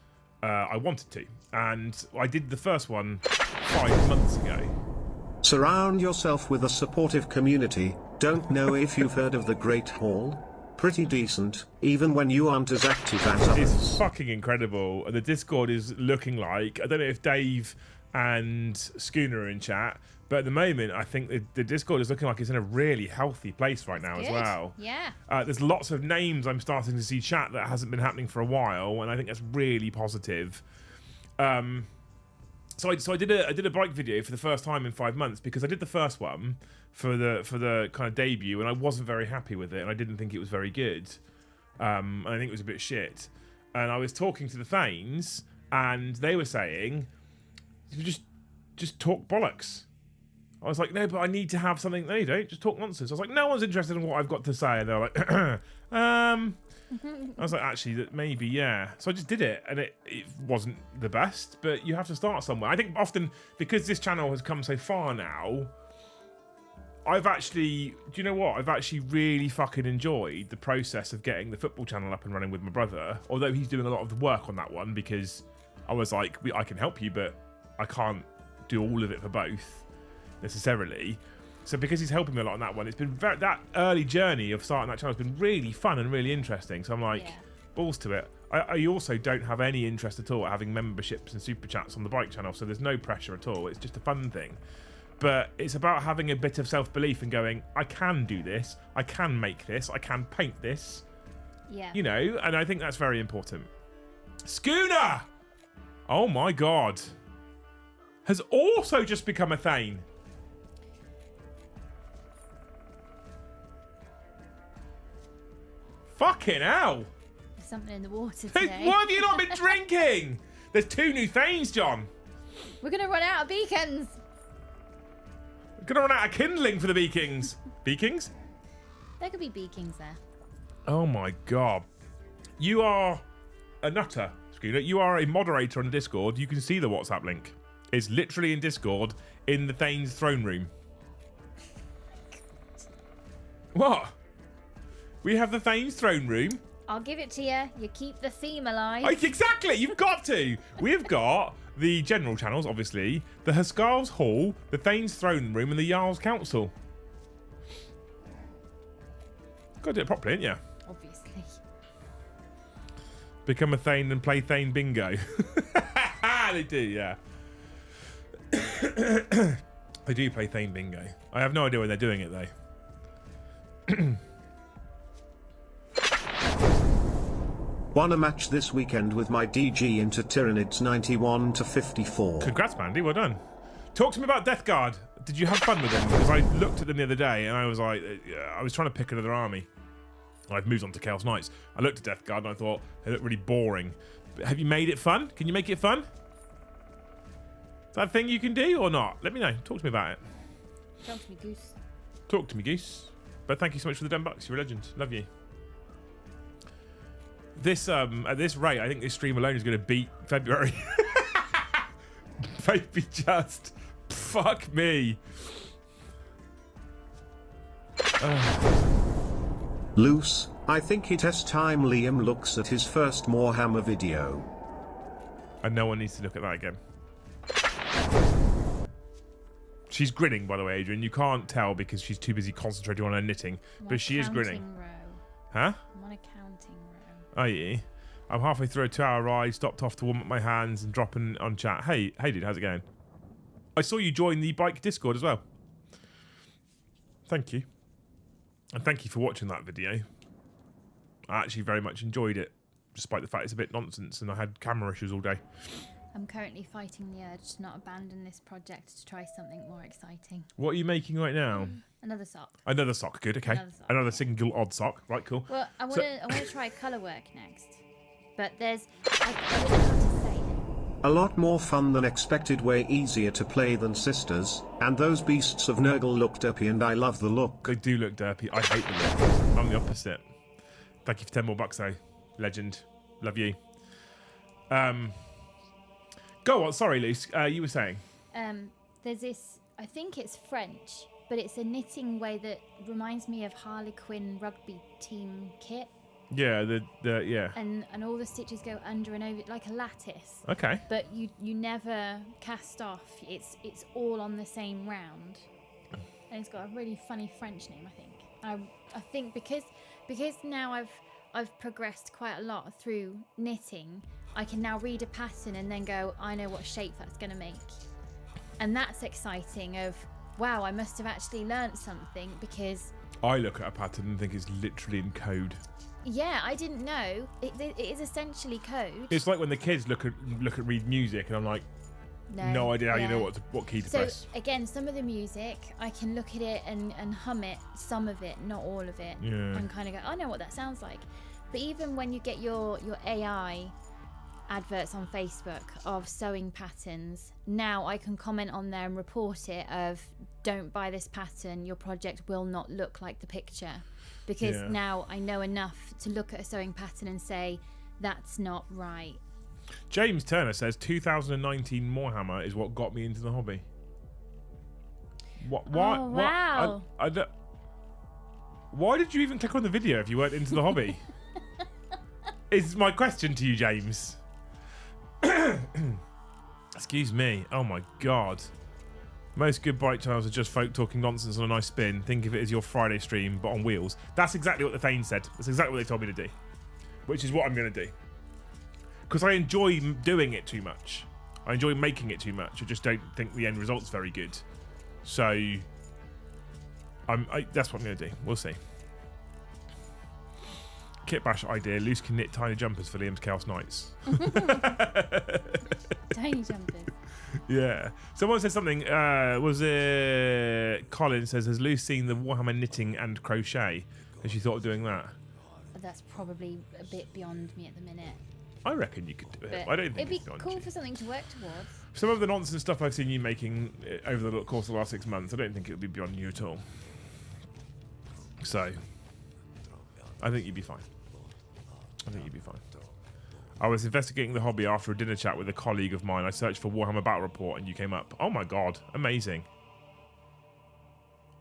I wanted to, and I did the first one 5 months ago. Surround yourself with a supportive community. Don't know if you've heard of the Great Hall? Pretty decent, even when you aren't as active as It's others. fucking incredible. And the Discord is looking like, I don't know if Dave and Schooner are in chat, but at the moment, I think the Discord is looking like it's in a really healthy place right now as good. well. Yeah. There's lots of names I'm starting to see chat that hasn't been happening for a while, and I think that's really positive. So I did a bike video for the first time in 5 months, because I did the first one for the kind of debut, and I wasn't very happy with it, and I didn't think it was very good. And I think it was a bit shit. And I was talking to the Thanes, and they were saying, just talk bollocks. I was like, no, but I need to have something. No, you don't. Just talk nonsense. I was like, no one's interested in what I've got to say. And they're like, I was like, actually, that maybe, yeah. So I just did it, and it wasn't the best, but you have to start somewhere. I think often, because this channel has come so far now, I've actually, do you know what? I've actually really fucking enjoyed the process of getting the football channel up and running with my brother, although he's doing a lot of the work on that one, because I was like, I can help you, but I can't do all of it for both necessarily. So because he's helping me a lot on that one, it's been that early journey of starting that channel has been really fun and really interesting. So I'm like, Yeah. balls to it. I also don't have any interest at all at having memberships and super chats on the bike channel, so there's no pressure at all. It's just a fun thing. But it's about having a bit of self-belief and going, I can do this, I can make this, I can paint this. Yeah. You know, and I think that's very important. Schooner! Oh my god. Has also just become a Thane. Fucking hell. There's something in the water Hey, today. what have you not been drinking? There's 2 new Thanes, John. We're gonna run out of beacons. We're gonna run out of kindling for the Beakings. Beakings? There could be beacons there. Oh my god. You are a nutter, Schooner. You are a moderator on Discord. You can see the WhatsApp link. It's literally in Discord in the Thane's throne room. What? We have the Thane's throne room. I'll give it to you. You keep the theme alive. Exactly, you've got to. We've got the general channels, obviously, the Huskarl's Hall, the Thane's throne room, and the Jarl's Council. Got to do it properly, ain't you? Obviously. Become a Thane and play Thane bingo. They do, yeah. They do play Thane bingo. I have no idea when they're doing it, though. Won a match this weekend with my DG into Tyranids 91 to 54. Congrats, Mandy. Well done. Talk to me about Death Guard. Did you have fun with them? Because I looked at them the other day and I was like, I was trying to pick another army. I've moved on to Chaos Knights. I looked at Death Guard and I thought they look really boring. But have you made it fun? Can you make it fun? Is that a thing you can do or not? Let me know. Talk to me about it. Talk to me, goose. Talk to me, Goose. But thank you so much for the $10. You're a legend. Love you. This at this rate, I think this stream alone is going to beat February. Maybe just fuck me. Loose, I think it is time Liam looks at his first Warhammer video. And no one needs to look at that again. She's grinning, by the way, Adrian. You can't tell because she's too busy concentrating on her knitting, I'm on but she is grinning. counting row. Huh? I'm on a counting row. Are you? I'm halfway through a 2-hour ride, stopped off to warm up my hands and dropping on chat. Hey dude, how's it going? I saw you join the bike Discord as well. Thank you. And thank you for watching that video. I actually very much enjoyed it, despite the fact it's a bit nonsense and I had camera issues all day. I'm currently fighting the urge to not abandon this project to try something more exciting. What are you making right now? Another sock. Another sock, good, okay. Another single odd sock, right, cool. Well, I want to try colour work next. But there's... I don't know how to say it. A lot more fun than expected, way easier to play than Sisters, and those beasts of Nurgle look derpy and I love the look. They do look derpy. I hate the look. I'm the opposite. Thank you for 10 more bucks though. Legend. Love you. Go on, sorry Luce, you were saying? There's this, I think it's French, but it's a knitting way that reminds me of Harlequin rugby team kit. Yeah, yeah. And all the stitches go under and over like a lattice. Okay. But you never cast off. It's all on the same round. And it's got a really funny French name, I think. I think because now I've progressed quite a lot through knitting, I can now read a pattern and then go, I know what shape that's going to make. And that's exciting of, wow, I must have actually learnt something because... I look at a pattern and think it's literally in code. Yeah, I didn't know. It is essentially code. It's like when the kids look at read music and I'm like, no idea how you know what key to press. So again, some of the music, I can look at it and hum it, some of it, not all of it. Yeah. And kind of go, I know what that sounds like. But even when you get your AI adverts on Facebook of sewing patterns, now I can comment on there and report it of, don't buy this pattern, your project will not look like the picture. Because now I know enough to look at a sewing pattern and say, that's not right. James Turner says 2019 Warhammer is what got me into the hobby. What? Oh, wow. Why did you even click on the video if you weren't into the hobby? Is my question to you, James. Excuse me. Oh my god. Most good bike channels are just folk talking nonsense on a nice spin. Think of it as your Friday stream, but on wheels. That's exactly what the Thane said. That's exactly what they told me to do. Which is what I'm going to do. Because I enjoy doing it too much. I enjoy making it too much. I just don't think the end result's very good. So, that's what I'm going to do. We'll see. Kit bash idea. Luce can knit tiny jumpers for Liam's Chaos Knights. Tiny jumpers. Yeah. Someone said something. Was it Colin says, has Luce seen the Warhammer knitting and crochet? Has she thought of doing that? That's probably a bit beyond me at the minute. I reckon you could do it. But I don't think it'd be it's cool you. for something to work towards. Some of the nonsense stuff I've seen you making over the course of the last 6 months, I don't think it would be beyond you at all. So, I think you'd be fine. I think you'd be fine. I was investigating the hobby after a dinner chat with a colleague of mine. I searched for Warhammer Battle Report and you came up. Oh my god. Amazing.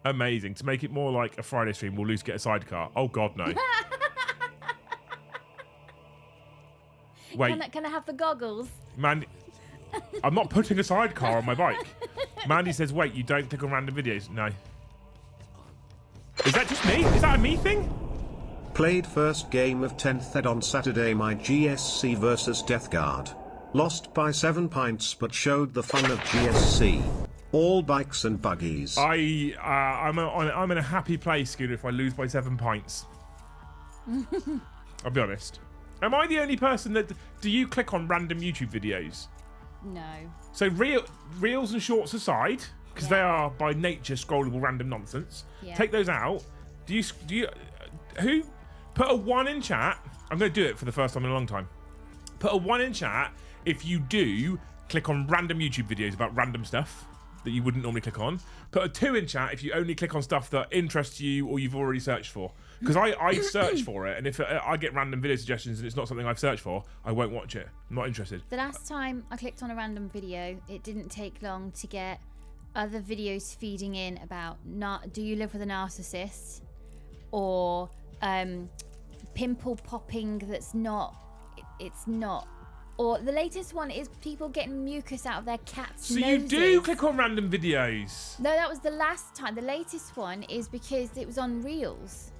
Amazing. To make it more like a Friday stream, will Luce get a sidecar? Oh god, no. Wait. Can I have the goggles? Man, I'm not putting a sidecar on my bike. Mandy says, wait, you don't click on random videos? No. Is that just me? Is that a me thing? Played first game of 10th ed on Saturday, my GSC versus Death Guard. Lost by 7 pints but showed the fun of GSC. All bikes and buggies. I'm in a happy place, Scooter, if I lose by 7 pints. I'll be honest. Am I the only person that... Do you click on random YouTube videos? No. So reels and shorts aside, because they are by nature scrollable random nonsense. Yeah. Take those out. Do you... Who... Put a 1 in chat. I'm going to do it for the first time in a long time. Put a 1 in chat if you do click on random YouTube videos about random stuff that you wouldn't normally click on. Put a 2 in chat if you only click on stuff that interests you or you've already searched for. Because I search for it, and if I get random video suggestions and it's not something I've searched for, I won't watch it. I'm not interested. The last time I clicked on a random video, it didn't take long to get other videos feeding in about, do you live with a narcissist? Or pimple popping that's not, it's not. Or the latest one is people getting mucus out of their cats' noses. So you do click on random videos? No, that was the last time. The latest one is because it was on Reels.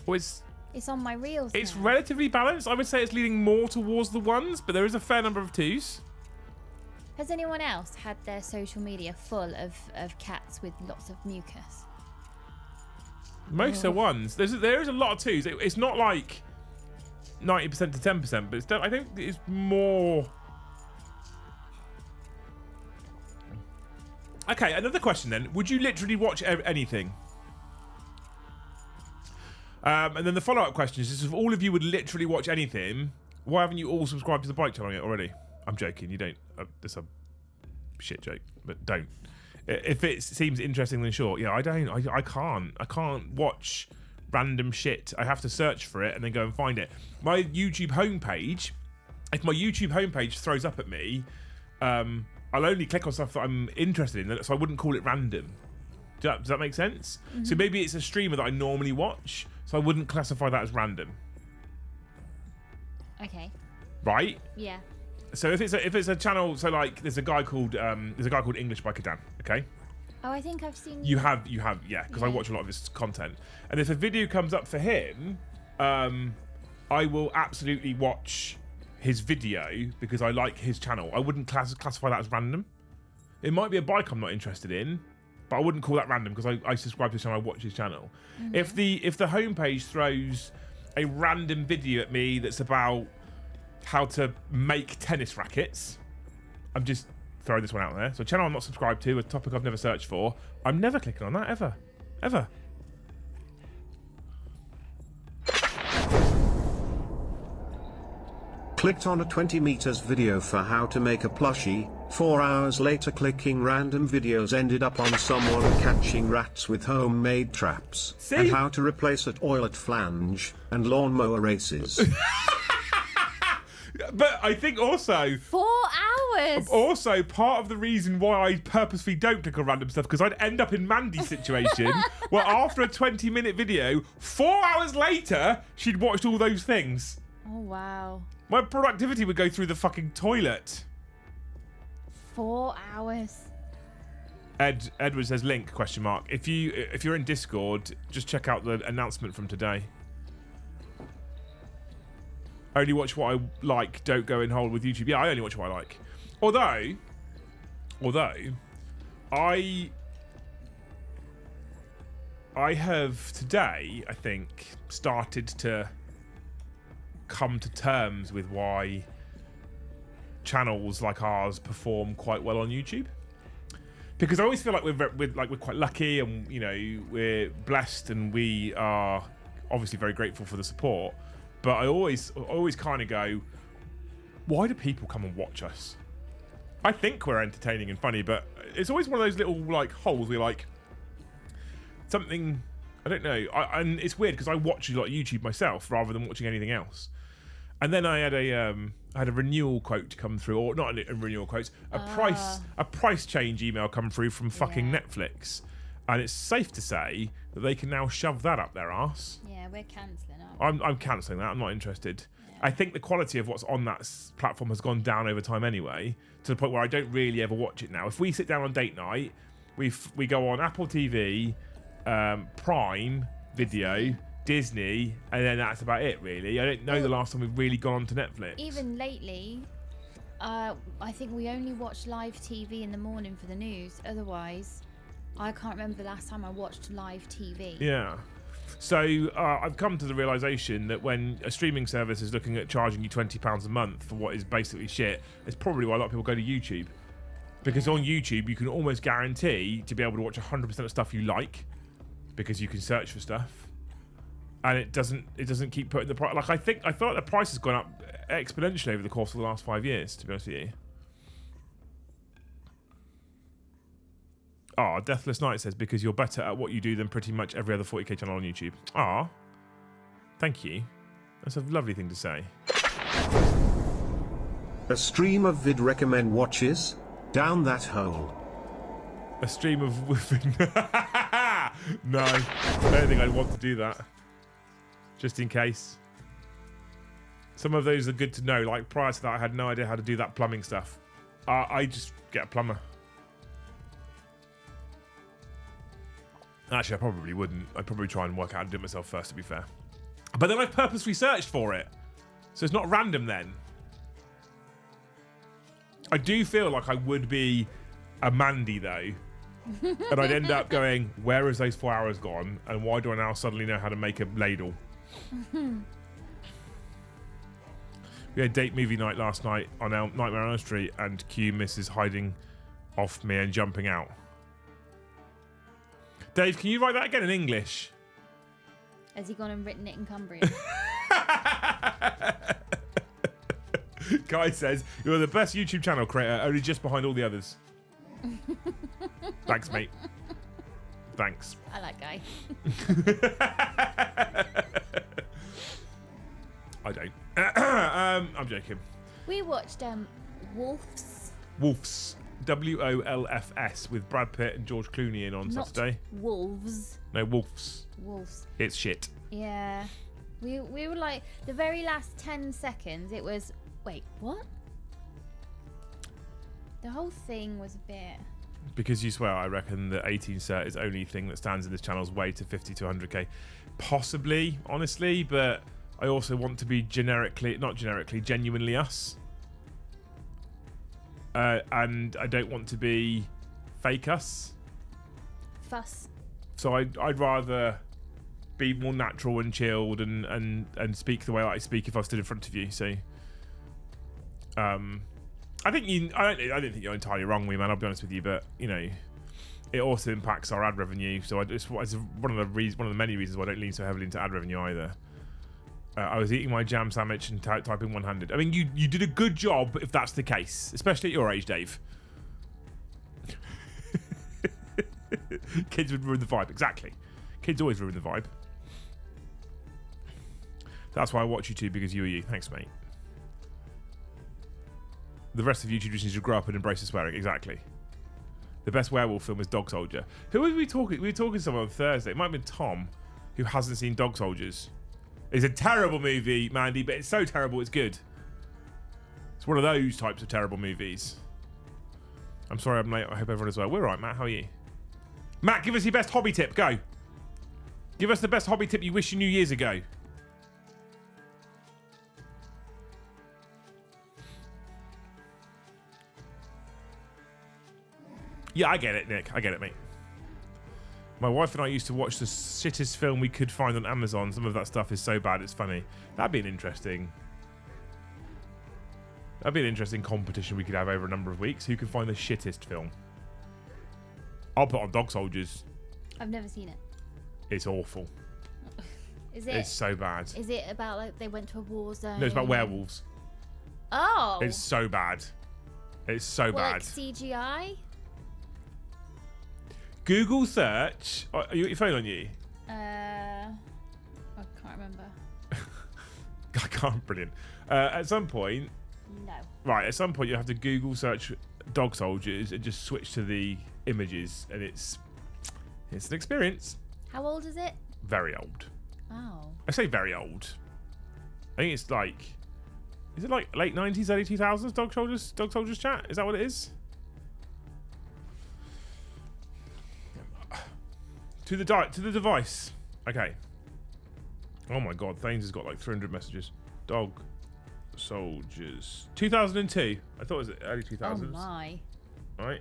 Well, it's It's on my reels. It's now. relatively balanced. I would say it's leaning more towards the ones, but there is a fair number of twos. Has anyone else had their social media full of cats with lots of mucus? Most are ones. There is a lot of twos. It's not like 90% to 10%, but I think it's more. Okay, another question then. Would you literally watch anything? And then the follow-up question is, if all of you would literally watch anything, why haven't you all subscribed to the bike channel yet already? I'm joking. You don't. It's a shit joke, but don't. If it seems interesting, then sure. Yeah, I don't. I can't. I can't watch random shit. I have to search for it and then go and find it. My YouTube homepage, if my YouTube homepage throws up at me, I'll only click on stuff that I'm interested in, so I wouldn't call it random. Does that make sense? Mm-hmm. So maybe it's a streamer that I normally watch, so I wouldn't classify that as random. Okay. Right? Yeah. So if it's a channel, so like there's a guy called English by Kadan, okay? Oh, I think I've seen. You have, yeah, because I watch a lot of his content. And if a video comes up for him, I will absolutely watch his video because I like his channel. I wouldn't classify that as random. It might be a bike I'm not interested in, but I wouldn't call that random because I subscribe to his channel, I watch his channel. Mm-hmm. If the homepage throws a random video at me that's about how to make tennis rackets, I'm just throwing this one out there. So a channel I'm not subscribed to, a topic I've never searched for, I'm never clicking on that, ever. Clicked on a 20 meters video for how to make a plushie. 4 hours later clicking random videos ended up on someone catching rats with homemade traps. See? And how to replace a toilet flange and lawnmower races. But I think also 4 hours. Also, part of the reason why I purposely don't click on random stuff, because I'd end up in Mandy's situation where after a 20-minute video, 4 hours later, she'd watched all those things. Oh, wow. My productivity would go through the fucking toilet. 4 hours. Edward says link ? If you're in Discord, just check out the announcement from today. Only watch what I like. Don't go in whole with YouTube. Yeah, I only watch what I like. Although I have today, I think, started to come to terms with why channels like ours perform quite well on YouTube. Because I always feel like we're quite lucky, and you know, we're blessed, and we are obviously very grateful for the support. But I always kind of go, why do people come and watch us? I think we're entertaining and funny, but it's always one of those little like holes where like something, I don't know. And it's weird because I watch a lot of YouTube myself rather than watching anything else. And then I had a renewal quote come through, or not a renewal quote, a price change email come through from fucking Netflix. And it's safe to say that they can now shove that up their arse. Yeah, we're cancelling, aren't we? I'm cancelling that. I'm not interested. Yeah. I think the quality of what's on that platform has gone down over time anyway, to the point where I don't really ever watch it now. If we sit down on date night, we go on Apple TV, Prime Video, Disney, and then that's about it, really. I don't know the last time we've really gone on to Netflix. Even lately, I think we only watch live TV in the morning for the news. Otherwise, I can't remember the last time I watched live TV. Yeah. So I've come to the realisation that when a streaming service is looking at charging you £20 a month for what is basically shit, it's probably why a lot of people go to YouTube. Because on YouTube, you can almost guarantee to be able to watch 100% of stuff you like, because you can search for stuff. And it doesn't keep putting the price. Like I feel like the price has gone up exponentially over the course of the last 5 years, to be honest with you. Ah, Deathless Knight says, because you're better at what you do than pretty much every other 40k channel on YouTube. Ah, thank you. That's a lovely thing to say. A stream of vid recommend watches? Down that hole. A stream of woofing. No, I don't think I'd want to do that. Just in case. Some of those are good to know. Like prior to that, I had no idea how to do that plumbing stuff. I just get a plumber. Actually, I probably wouldn't. I'd probably try and work out how to do it myself first, to be fair. But then I've purposely searched for it. So it's not random then. I do feel like I would be a Mandy though. And I'd end up going, where has those 4 hours gone? And why do I now suddenly know how to make a ladle? We had date movie night last night on Nightmare on Elm Street, and Q misses hiding off me and jumping out. Dave, can you write that again in English? Has he gone and written it in Cumbrian? Guy says, you're the best YouTube channel creator, only just behind all the others. Thanks, mate. Thanks. I like Guy. I don't. I'm joking. We watched Wolves. Wolves. WOLFS with Brad Pitt and George Clooney in on Not Saturday. Wolves. No, Wolves. Wolves. It's shit. Yeah. We were like, the very last 10 seconds, it was, wait, what? The whole thing was a bit... Because you swear, I reckon the 18 cert is the only thing that stands in this channel's way to 50 to 100k. Possibly, honestly, but I also want to be genuinely us. And I don't want to be fake us. Fuss. So I'd rather be more natural and chilled and speak the way I speak if I stood in front of you. So, I don't think you're entirely wrong, man. I'll be honest with you, but you know, it also impacts our ad revenue. So it's one of the many reasons why I don't lean so heavily into ad revenue either. I was eating my jam sandwich and typing one-handed. I mean, you did a good job if that's the case, especially at your age, Dave. Kids would ruin the vibe. Exactly. Kids always ruin the vibe. That's why I watch YouTube, because you are you. Thanks, mate. The rest of YouTube just needs to grow up and embrace the swearing. Exactly. The best werewolf film is Dog Soldier. Who were we talking? We were talking to someone on Thursday. It might have been Tom, who hasn't seen Dog Soldiers. It's a terrible movie, Mandy, but it's so terrible it's good. It's one of those types of terrible movies. I'm sorry I'm late. I hope everyone is well. We're all right, Matt. How are you? Matt, give us your best hobby tip. Go. Give us the best hobby tip you wish you knew years ago. Yeah, I get it, Nick. I get it, mate. My wife and I used to watch the shittest film we could find on Amazon. Some of that stuff is so bad it's funny. That'd be an interesting competition we could have over a number of weeks. Who can find the shittest film? I'll put on Dog Soldiers. I've never seen it. It's awful. Is it? It's so bad. Is it about like they went to a war zone? No, it's about werewolves. Oh. It's so bad. It's so bad. Like CGI? Google search. Are you got your phone on you? I can't remember. I can't. Brilliant. At some point. No. Right. At some point, you have to Google search Dog Soldiers and just switch to the images, and it's an experience. How old is it? Very old. Oh. I say very old. I think it's like. Is it like late 90s, early 2000s? Dog Soldiers chat. Is that what it is? To the device. Okay. Oh my god, Thanes has got like 300 messages. Dog Soldiers. 2002. I thought it was early 2000s. Oh my. Right.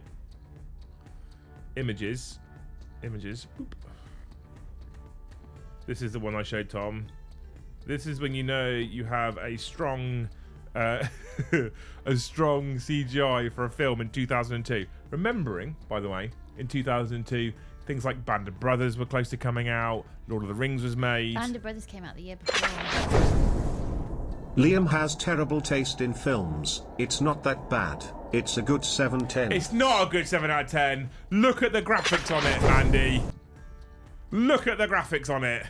Images. Boop. This is the one I showed Tom. This is when you know you have a strong a strong CGI for a film in 2002. Remembering, by the way, in 2002 things like Band of Brothers were close to coming out. Lord of the Rings was made. Band of Brothers came out the year before. Liam has terrible taste in films. It's not that bad. It's a good 7/10. It's not a good 7 out of 10. Look at the graphics on it, Mandy. Look at the graphics on it.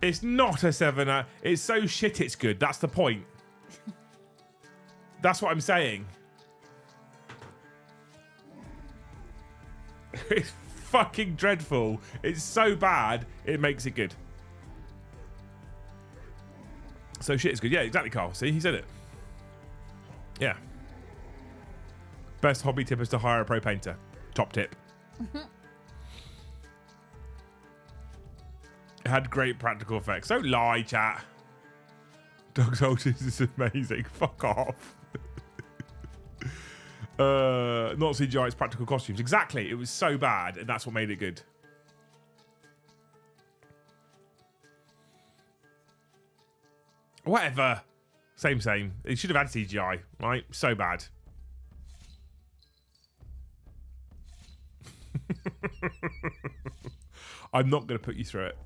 It's not a 7 out. It's so shit it's good. That's the point. That's what I'm saying. It's fucking dreadful. It's so bad, it makes it good. So shit is good. Yeah, exactly, Carl. See, he said it. Yeah. Best hobby tip is to hire a pro painter. Top tip. It had great practical effects. Don't lie, chat. Dog Soldiers is amazing. Fuck off. Not CGI, it's practical costumes. Exactly. It was so bad, and that's what made it good. Whatever. Same. It should have had CGI, right? So bad. I'm not going to put you through it.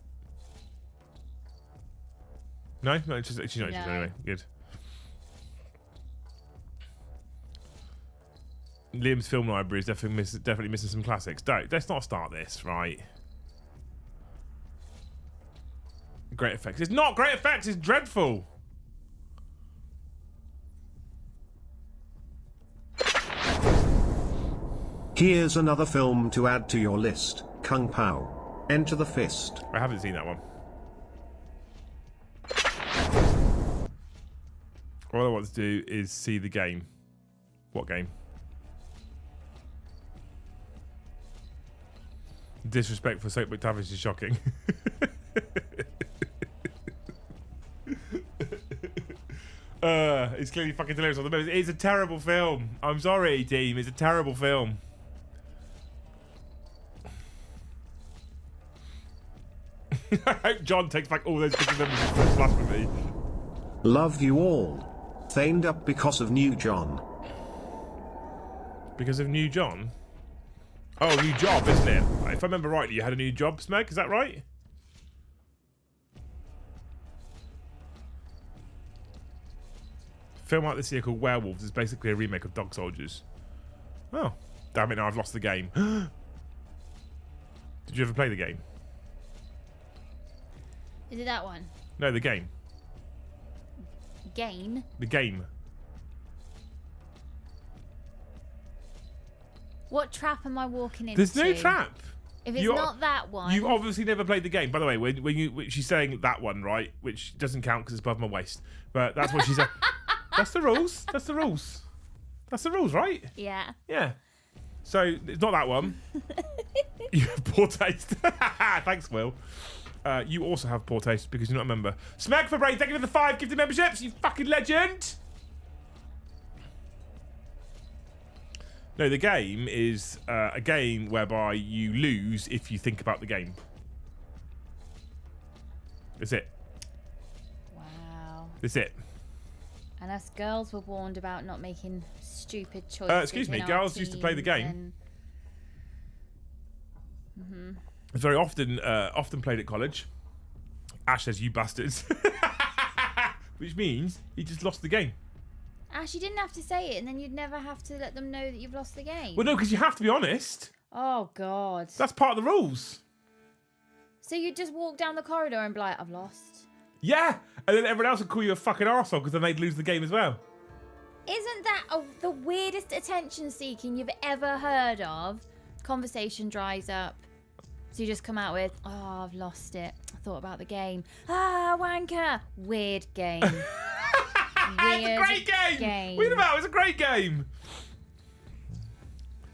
No, it's just she's not interested anyway. Good. Liam's film library is definitely missing some classics. Let's not start this, right? Great effects. It's not great effects. It's dreadful. Here's another film to add to your list. Kung Pao. Enter the Fist. I haven't seen that one. All I want to do is see the game. What game? Disrespect for Soap McTavish is shocking. It's clearly fucking delirious on the moment. It's a terrible film. I'm sorry, team. It's a terrible film. I hope John takes back all those pictures of blasphemy. Love you all. Thaned up because of New John. Because of New John? Oh, new job, isn't it? If I remember rightly, you had a new job, Smeg. Is that right? A film like this year called Werewolves is basically a remake of Dog Soldiers. Oh, damn it! Now I've lost the game. Did you ever play the game? Is it that one? No, the game. Gain? The game. What trap am I walking into? There's no trap. If it's not that one. You obviously never played the game. By the way, when she's saying that one, right, which doesn't count because it's above my waist, but that's what she said. That's the rules. That's the rules. That's the rules, right? Yeah. Yeah. So it's not that one. You have poor taste. Thanks, Will. You also have poor taste because you're not a member. Smeg for Brain, thank you for the 5 gifted memberships, you fucking legend. No, the game is a game whereby you lose if you think about the game. That's it. Wow. That's it. And us girls were warned about not making stupid choices. Excuse me, in our girls used to play the game. And... It's very often played at college. Ash says, you bastards. Which means he just lost the game. Ash, you didn't have to say it, and then you'd never have to let them know that you've lost the game. Well, no, because you have to be honest. Oh, God. That's part of the rules. So you'd just walk down the corridor and be like, I've lost. Yeah, and then everyone else would call you a fucking arsehole because then they'd lose the game as well. Isn't that the weirdest attention seeking you've ever heard of? Conversation dries up. So you just come out with, oh, I've lost it. I thought about the game. Ah, wanker. Weird game. It's a great game. Read about it. It's a great game.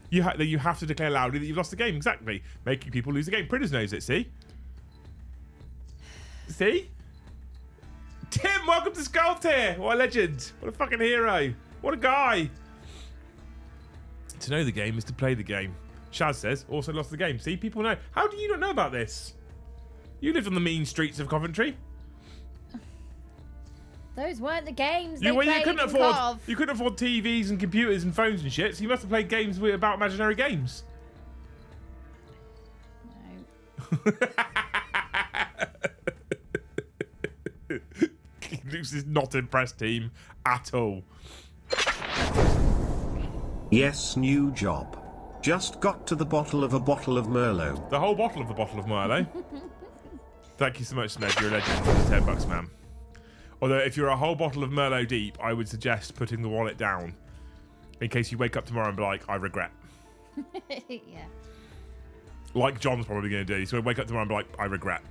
You have to declare loudly that you've lost the game. Exactly. Making people lose the game. Pritters knows it. See? See? Tim, welcome to Skulltier. What a legend. What a fucking hero. What a guy. To know the game is to play the game. Shaz says, also lost the game. See, people know. How do you not know about this? You lived on the mean streets of Coventry. Those weren't the games they You played couldn't in afford. Cov. You couldn't afford TVs and computers and phones and shit. So you must have played games about imaginary games. No. Luke's is not impressed, team, at all. Yes, new job. Just got to the bottle of a bottle of Merlot. The whole bottle of the bottle of Merlot. Thank you so much, Smeg. You're a legend for the $10, man. Although, if you're a whole bottle of Merlot deep, I would suggest putting the wallet down. In case you wake up tomorrow and be like, I regret. Yeah. Like John's probably going to do. So he'll wake up tomorrow and be like, I regret.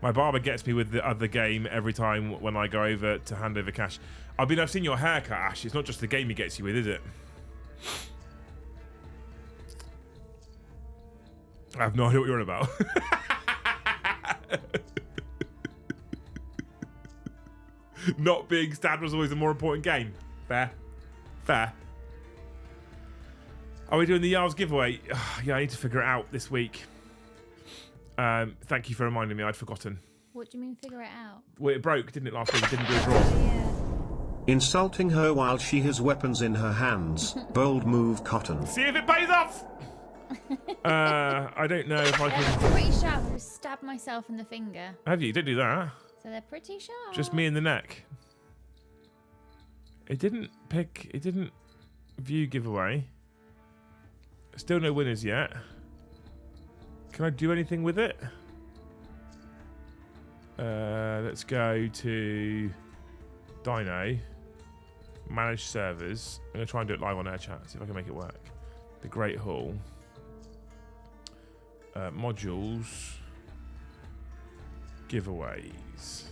My barber gets me with the other game every time when I go over to hand over cash. I've seen your haircut, Ash. It's not just the game he gets you with, is it? I have no idea what you're on about. Not being stabbed was always the more important game. Fair. Fair. Are we doing the Jarls giveaway? Yeah, I need to figure it out this week. Thank you for reminding me. I'd forgotten. What do you mean figure it out? Well, it broke, didn't it, last week? It didn't do a draw. Oh, yeah. Insulting her while she has weapons in her hands. Bold move, Cotton. See if it pays off! I don't know if I They're can... pretty sharp. I stabbed myself in the finger. Have you? Don't do that. So they're pretty sharp. Just me in the neck. It didn't pick... It didn't view giveaway. Still no winners yet. Can I do anything with it? Let's go to Dino. Manage servers. I'm going to try and do it live on air chat. See if I can make it work. The Great Hall. Modules. Giveaways.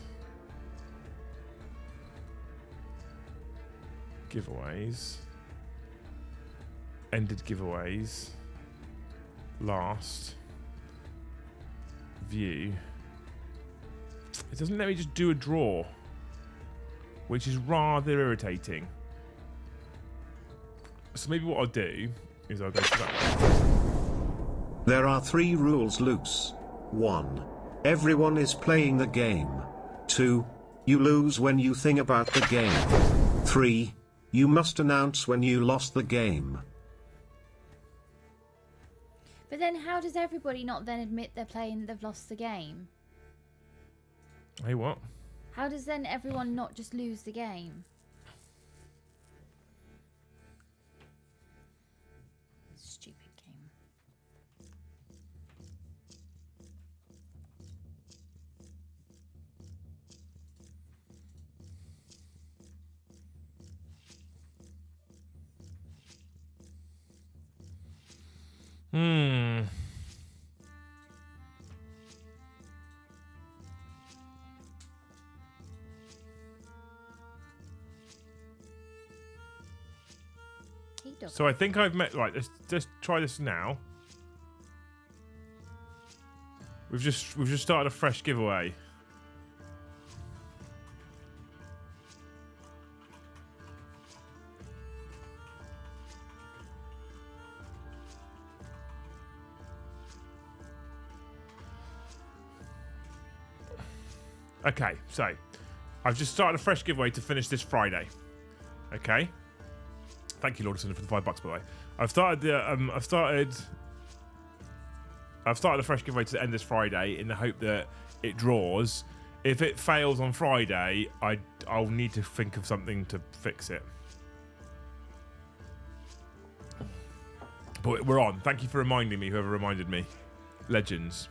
Giveaways. Ended giveaways. Last. View. It doesn't let me just do a draw, which is rather irritating. So maybe what I'll do is I'll go to that one. There are 3 rules loose. 1. Everyone is playing the game. 2. You lose when you think about the game. 3. You must announce when you lost the game. But then how does everybody not then admit they've lost the game? Hey, what? How does then everyone not just lose the game? Stupid game. So I think I've met... Right, let's just try this now. We've just started a fresh giveaway. Okay, so I've just started a fresh giveaway to finish this Friday. Okay. Thank you, Lordison, for the $5, by the way. I've started a fresh giveaway to end this Friday in the hope that it draws. If it fails on Friday, I'll need to think of something to fix it. But we're on. Thank you for reminding me, whoever reminded me. Legends.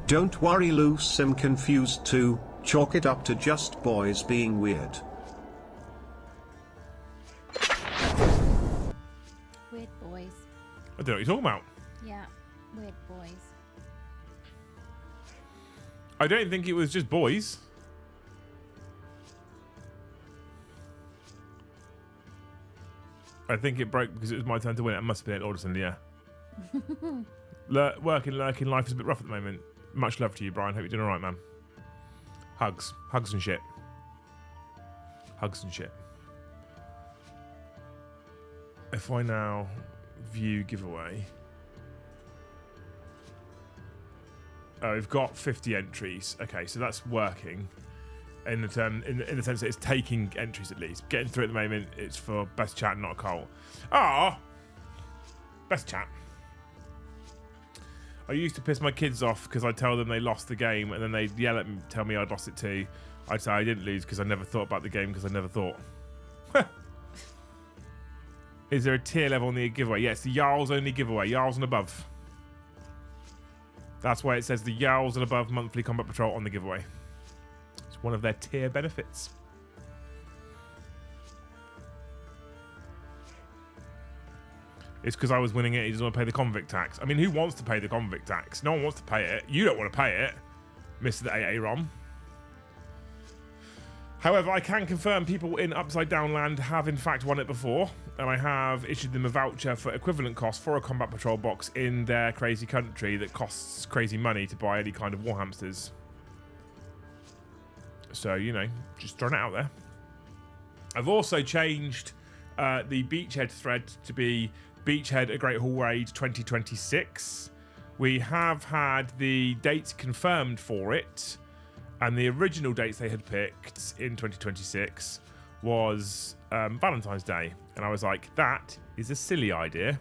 Don't worry, Loose, I'm confused too. Chalk it up to just boys being weird. Weird boys. I don't know what you're talking about. Yeah, weird boys. I don't think it was just boys. I think it broke because it was my turn to win. It must have been at Alderson, yeah. Lurking life is a bit rough at the moment. Much love to you, Brian. Hope you're doing all right, man. Hugs. Hugs and shit. Hugs and shit. If I now view giveaway. Oh, we've got 50 entries. Okay, so that's working. In the sense that it's taking entries at least. Getting through at the moment, it's for best chat, not a cult. Ah, best chat. I used to piss my kids off because I tell them they lost the game and then they'd yell at me, tell me I'd lost it too. I'd say I didn't lose because I never thought about the game because I never thought. Is there a tier level on the giveaway? Yes, the Jarls only giveaway. Jarls and above. That's why it says the Jarls and above monthly combat patrol on the giveaway. It's one of their tier benefits. It's because I was winning it. He doesn't want to pay the convict tax. I mean, who wants to pay the convict tax? No one wants to pay it. You don't want to pay it, Mr. the AA ROM. However, I can confirm people in Upside Down Land have in fact won it before, and I have issued them a voucher for equivalent cost for a combat patrol box in their crazy country that costs crazy money to buy any kind of war hamsters. So, you know, just throwing it out there. I've also changed the Beachhead thread to be Beachhead A Great Hall Raid 2026. We have had the dates confirmed for it, and the original dates they had picked in 2026 was Valentine's Day. And I was like, that is a silly idea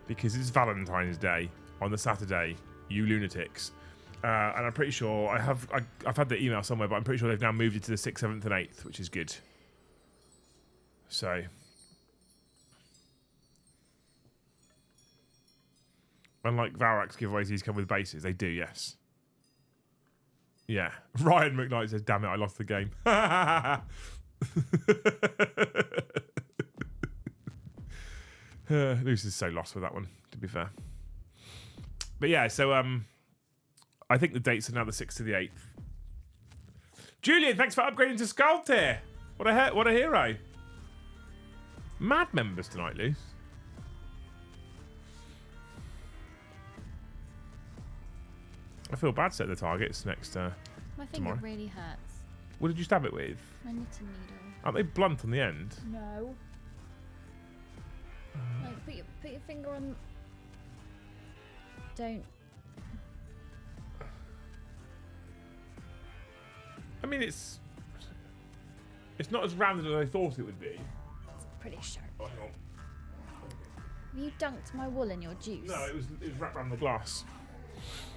because it's Valentine's Day on the Saturday, you lunatics. And I'm pretty sure I've had the email somewhere, but I'm pretty sure they've now moved it to the 6th, 7th, and 8th, which is good. So, unlike Valrax giveaways, these come with bases. They do, yes. Yeah. Ryan McKnight says, damn it, I lost the game. Luce is so lost with that one, to be fair. But yeah, so I think the dates are now the 6th to the 8th. Julian, thanks for upgrading to Skull tier. What a hero. Mad members tonight, Luce. I feel bad setting the targets next My finger tomorrow. really hurts. What did you stab it with? My knitting needle. Aren't they blunt on the end? No. Like, put your finger on. Don't. I mean, it's not as rounded as I thought it would be. It's pretty sharp. Oh, hang on. Have you dunked my wool in your juice? No, it was wrapped around the glass.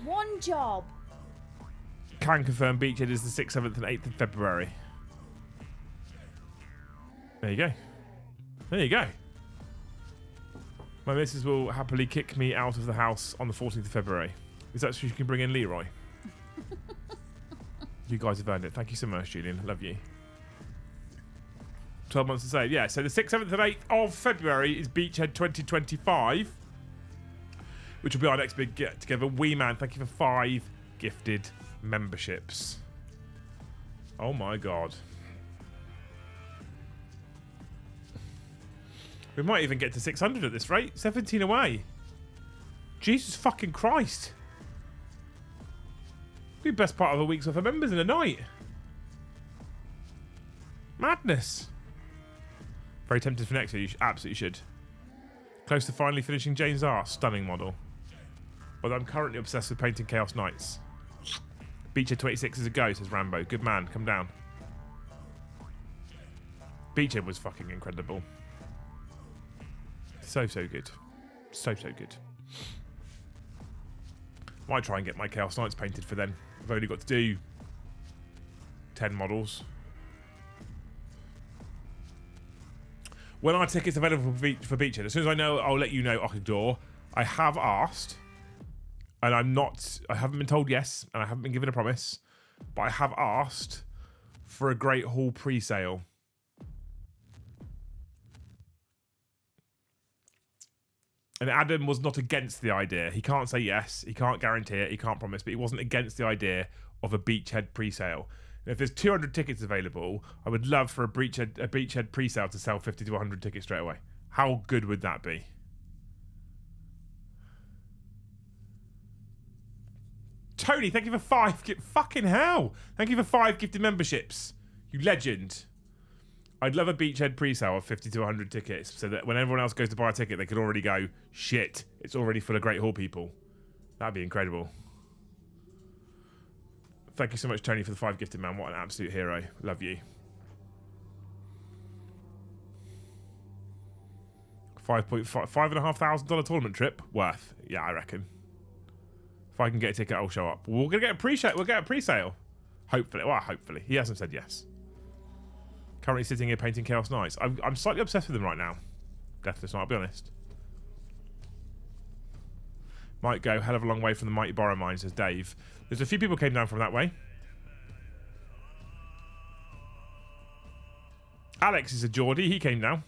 One job. Can confirm Beachhead is the 6th, 7th, and 8th of February. There you go. There you go. My missus will happily kick me out of the house on the 14th of February. Is that so she can bring in Leroy? You guys have earned it. Thank you so much, Julian. Love you. 12 months to save. Yeah, so the 6th, 7th, and 8th of February is Beachhead 2025, which will be our next big get-together. Wee Man, thank you for 5 gifted memberships. Oh my god. We might even get to 600 at this rate. 17 away. Jesus fucking Christ. Be best part of a week's worth of members in a night. Madness. Very tempted for next year. You absolutely should. Close to finally finishing Jane's R. Stunning model. Although I'm currently obsessed with painting Chaos Knights. Beacher 26 is a go, says Rambo. Good man, come down. Beacher was fucking incredible. So good. So good. Might try and get my Chaos Knights painted for them. I've only got to do 10 models. When our tickets available for Beachhead, as soon as I know, I'll let you know, Okador. I have asked, and I haven't been told yes, and I haven't been given a promise, but I have asked for a Great Hall pre-sale. And Adam was not against the idea. He can't say yes, he can't guarantee it, he can't promise, but he wasn't against the idea of a Beachhead pre-sale. And if there's 200 tickets available, I would love for a Beachhead pre-sale to sell 50 to 100 tickets straight away. How good would that be? Tony, thank you for 5. Fucking hell. Thank you for 5 gifted memberships. You legend. I'd love a Beachhead pre-sale of 50 to 100 tickets so that when everyone else goes to buy a ticket, they could already go, shit, it's already full of Great Hall people. That'd be incredible. Thank you so much, Tony, for the 5 gifted, man. What an absolute hero. Love you. $5,500 tournament trip? Worth. Yeah, I reckon. If I can get a ticket, I'll show up. We're gonna get a pre-sale. We'll get a pre-sale. Hopefully. Well, hopefully. He hasn't said yes. Currently sitting here painting Chaos Knights. I'm slightly obsessed with them right now. Deathless Knight, I'll be honest. Might go hell of a long way from the Mighty Borrow Mine, says Dave. There's a few people came down from that way. Alex is a Geordie. He came down.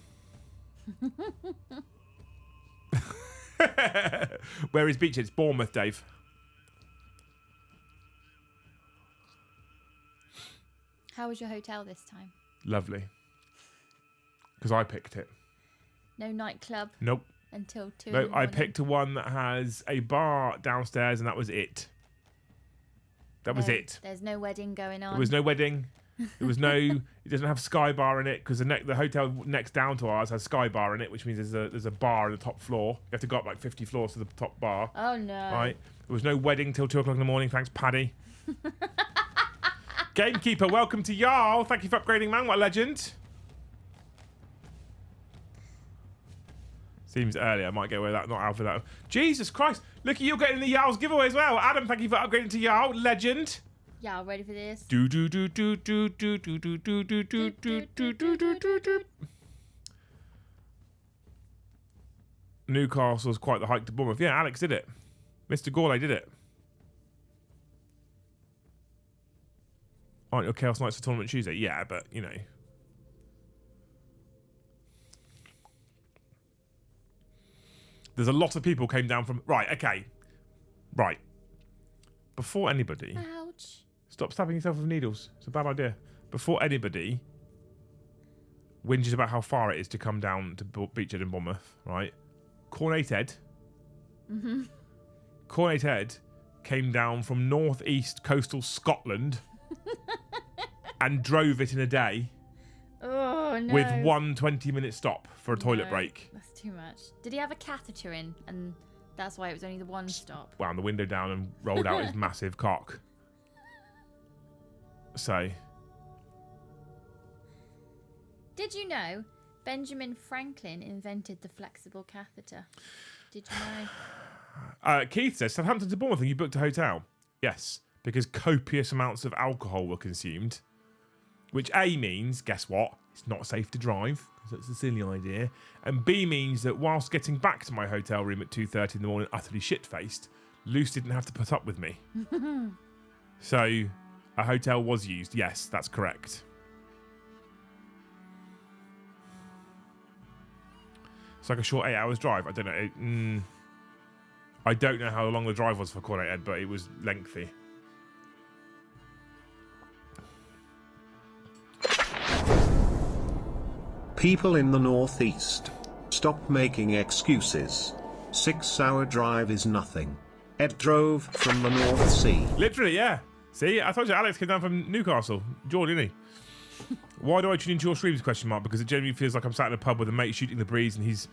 Where is Beach? It's Bournemouth, Dave. How was your hotel this time? Lovely. Because I picked it. No nightclub Nope. until 2 in No, the morning. I picked one that has a bar downstairs, and that was it. That was it. There's no wedding going on. There was no wedding. There was no. It doesn't have Sky Bar in it because the hotel next down to ours has Sky Bar in it, which means there's a bar on the top floor. You have to go up like 50 floors to the top bar. Oh no! Right. There was no wedding till 2 o'clock in the morning. Thanks, Paddy. Gamekeeper, welcome to Jarl. Thank you for upgrading, man. What a legend. Seems early. I might get away with that. Not Alpha that. Jesus Christ! Look at you getting the Jarl's giveaway as well. Adam, thank you for upgrading to Jarl. Legend. Y'all ready for this? Do do do do do do do do do do do do do do do do. Newcastle's quite the hike to Bournemouth. Yeah, Alex did it. Mr. Gourlay did it. Aren't your Chaos Knights for Tournament Tuesday? Yeah, but you know. There's a lot of people came down from... Right, okay. Right. Before anybody... Ouch. Stop stabbing yourself with needles. It's a bad idea. Before anybody whinges about how far it is to come down to Beachhead in Bournemouth, right? Cornate Ed. Mm-hmm. Cornate Ed came down from northeast coastal Scotland and drove it in a day Oh no! with one 20-minute stop for a toilet break. That's too much. Did he have a catheter in, and that's why it was only the one stop? Wound the window down and rolled out his massive cock. So, Did you know Benjamin Franklin invented the flexible catheter? Did you know? Keith says, Southampton to Bournemouth and you booked a hotel. Yes, because copious amounts of alcohol were consumed. Which A means, guess what? It's not safe to drive, because that's a silly idea. And B means that whilst getting back to my hotel room at 2:30 in the morning utterly shit-faced, Luce didn't have to put up with me. So, a hotel was used. Yes, that's correct. It's like a short 8 hours drive. I don't know. I don't know how long the drive was for Cornate Ed, but it was lengthy. People in the northeast, stop making excuses. 6-hour drive is nothing. Ed drove from the North Sea. Literally, yeah. See, I told you Alex came down from Newcastle. Jordan, didn't he? Why do I tune into your streams? ? Because it genuinely feels like I'm sat in a pub with a mate shooting the breeze, and he's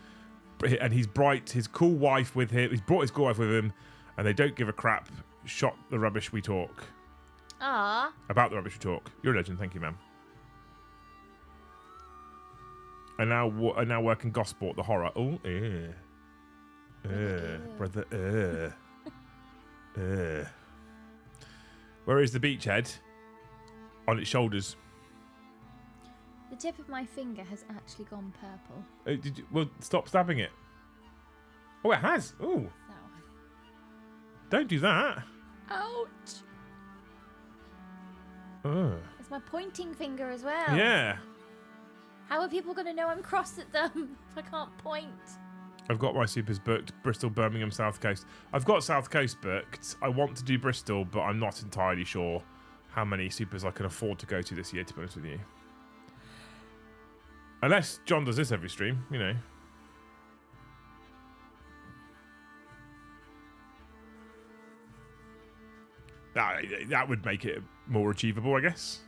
bright. His cool wife with him. He's brought his cool wife with him, and they don't give a crap. Shot the rubbish we talk. Ah. About the rubbish we talk. You're a legend. Thank you, ma'am. And now working Gosport, the horror. Oh, brother. Where is the beachhead? On its shoulders. The tip of my finger has actually gone purple. Well, stop stabbing it. Oh, it has. Oh, That one. don't do that. Ouch! It's my pointing finger as well. Yeah. How are people going to know I'm cross at them if I can't point? I've got my supers booked. Bristol, Birmingham, South Coast. I've got South Coast booked. I want to do Bristol, but I'm not entirely sure how many supers I can afford to go to this year, to be honest with you. Unless John does this every stream, you know. That would make it more achievable, I guess.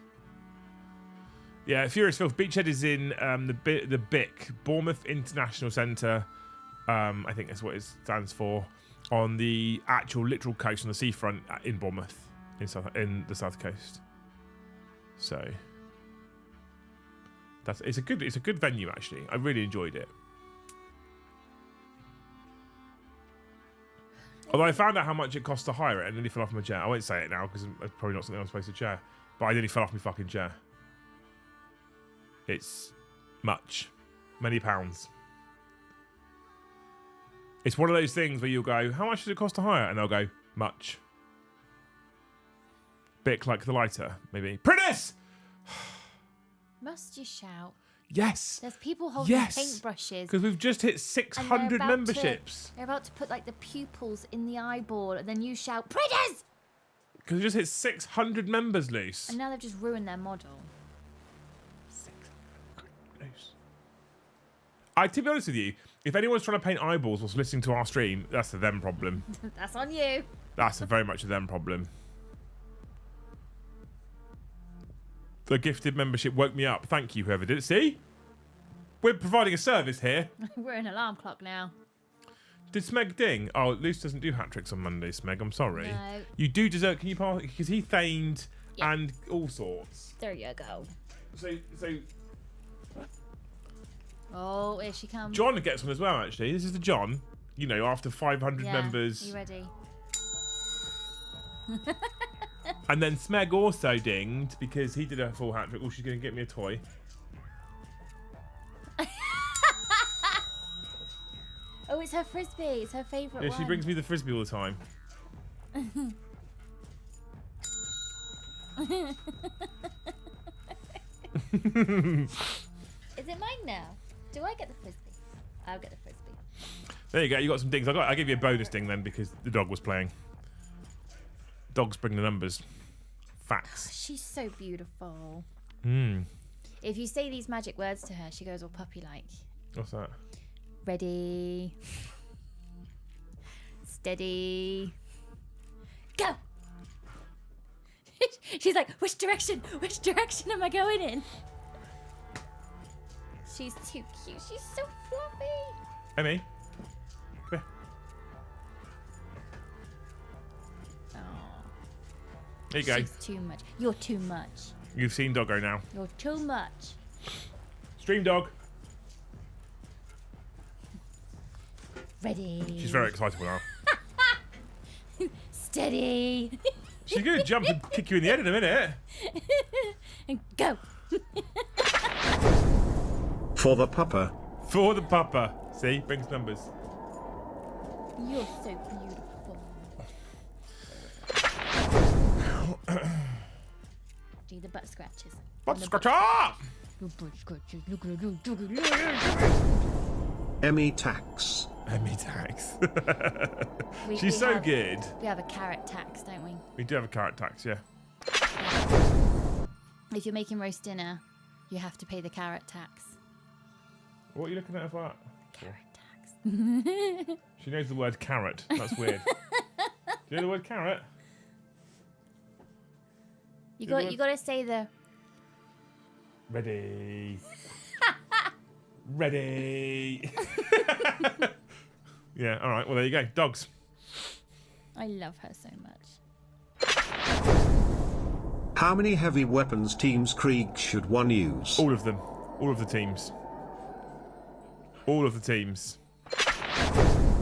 Yeah, Furious Filth Beachhead is in the BIC, Bournemouth International Centre. I think that's what it stands for. On the actual literal coast, on the seafront in Bournemouth, in the South Coast. So it's a good venue actually. I really enjoyed it. Although I found out how much it cost to hire it and nearly fell off my chair. I won't say it now because it's probably not something I'm supposed to share. But I nearly fell off my fucking chair. It's much. Many pounds. It's one of those things where you'll go, how much does it cost to hire? And they'll go, much. Bit like the lighter, maybe. Prentice! Must you shout? Yes. There's people holding Yes. paintbrushes. Because we've just hit 600 memberships. They're about to put like the pupils in the eyeball, and then you shout, "Printers!" Because it just hit 600 members loose. And now they've just ruined their model. 600 loose. To be honest with you, if anyone's trying to paint eyeballs whilst listening to our stream, that's a them problem. That's on you. That's very much a them problem. The gifted membership woke me up. Thank you, whoever did it. See? We're providing a service here. We're an alarm clock now. Did Smeg ding? Oh, Luce doesn't do hat tricks on Monday, Smeg. I'm sorry. No. You do deserve... Can you pass... Because he feigned Yeah. and all sorts. There you go. So Oh, here she comes. John gets one as well, actually. This is the John. You know, after 500 Yeah. members. You ready? And then Smeg also dinged because he did a full hat trick. Oh, she's going to get me a toy. Oh, it's her frisbee. It's her favourite Yeah, one. she brings me the frisbee all the time. Is it mine now? Do I get the frisbee? I'll get the frisbee. There you go. You got some dings. I give you a bonus ding then because the dog was playing. Dogs bring the numbers. Facts. She's so beautiful. Hmm. If you say these magic words to her, she goes all puppy-like. What's that? Ready. Steady. Go! She's like, which direction? Which direction am I going in? She's too cute. She's so fluffy. Emmy. Come here. Oh, There you go. she's too much. You're too much. You've seen Doggo now. You're too much. Stream dog. Ready. She's very excitable now. Steady. She's going to jump and kick you in the head in a minute. And go. For the pupper. For the pupper. See? Brings numbers. You're so beautiful. Do the butt scratches. Butt scratcher! The butt scratches. Look at it. Emmy tax. Emmy tax. We She's so have- good. We have a carrot tax, don't we? We do have a carrot tax, yeah. If you're making roast dinner, you have to pay the carrot tax. What are you looking at for that? Carrot tax. She knows the word carrot. That's weird. Do you know the word carrot? You Good got to say the Ready. Ready. Yeah, all right. Well, there you go. Dogs. I love her so much. How many heavy weapons teams Krieg should one use? All of them. All of the teams. All of the teams.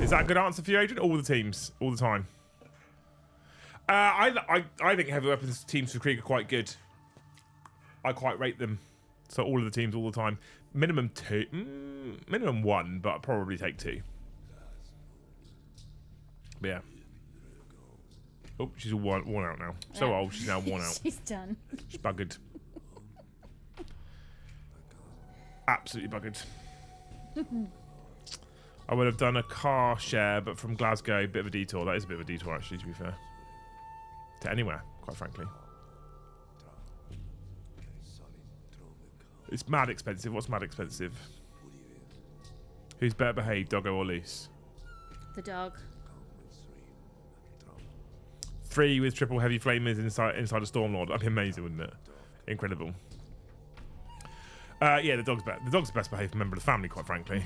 Is that a good answer for you, Adrian? All the teams. All the time. I think heavy weapons teams for Krieg are quite good. I quite rate them. So all of the teams all the time. Minimum 2. Minimum 1, but I'd probably take 2. But yeah. Oh, she's all worn out now. So Yeah. old, she's now worn out. She's done. She's buggered. Absolutely buggered. I would have done a car share, but from Glasgow, bit of a detour. That is a bit of a detour, actually, to be fair. To anywhere, quite frankly. It's mad expensive. What's mad expensive? Who's better behaved, Doggo or Loose? The dog. 3 with triple heavy flamers inside a Stormlord. That'd be amazing, wouldn't it? Incredible. Yeah, the dog's better. The dog's the best behaved member of the family, quite frankly.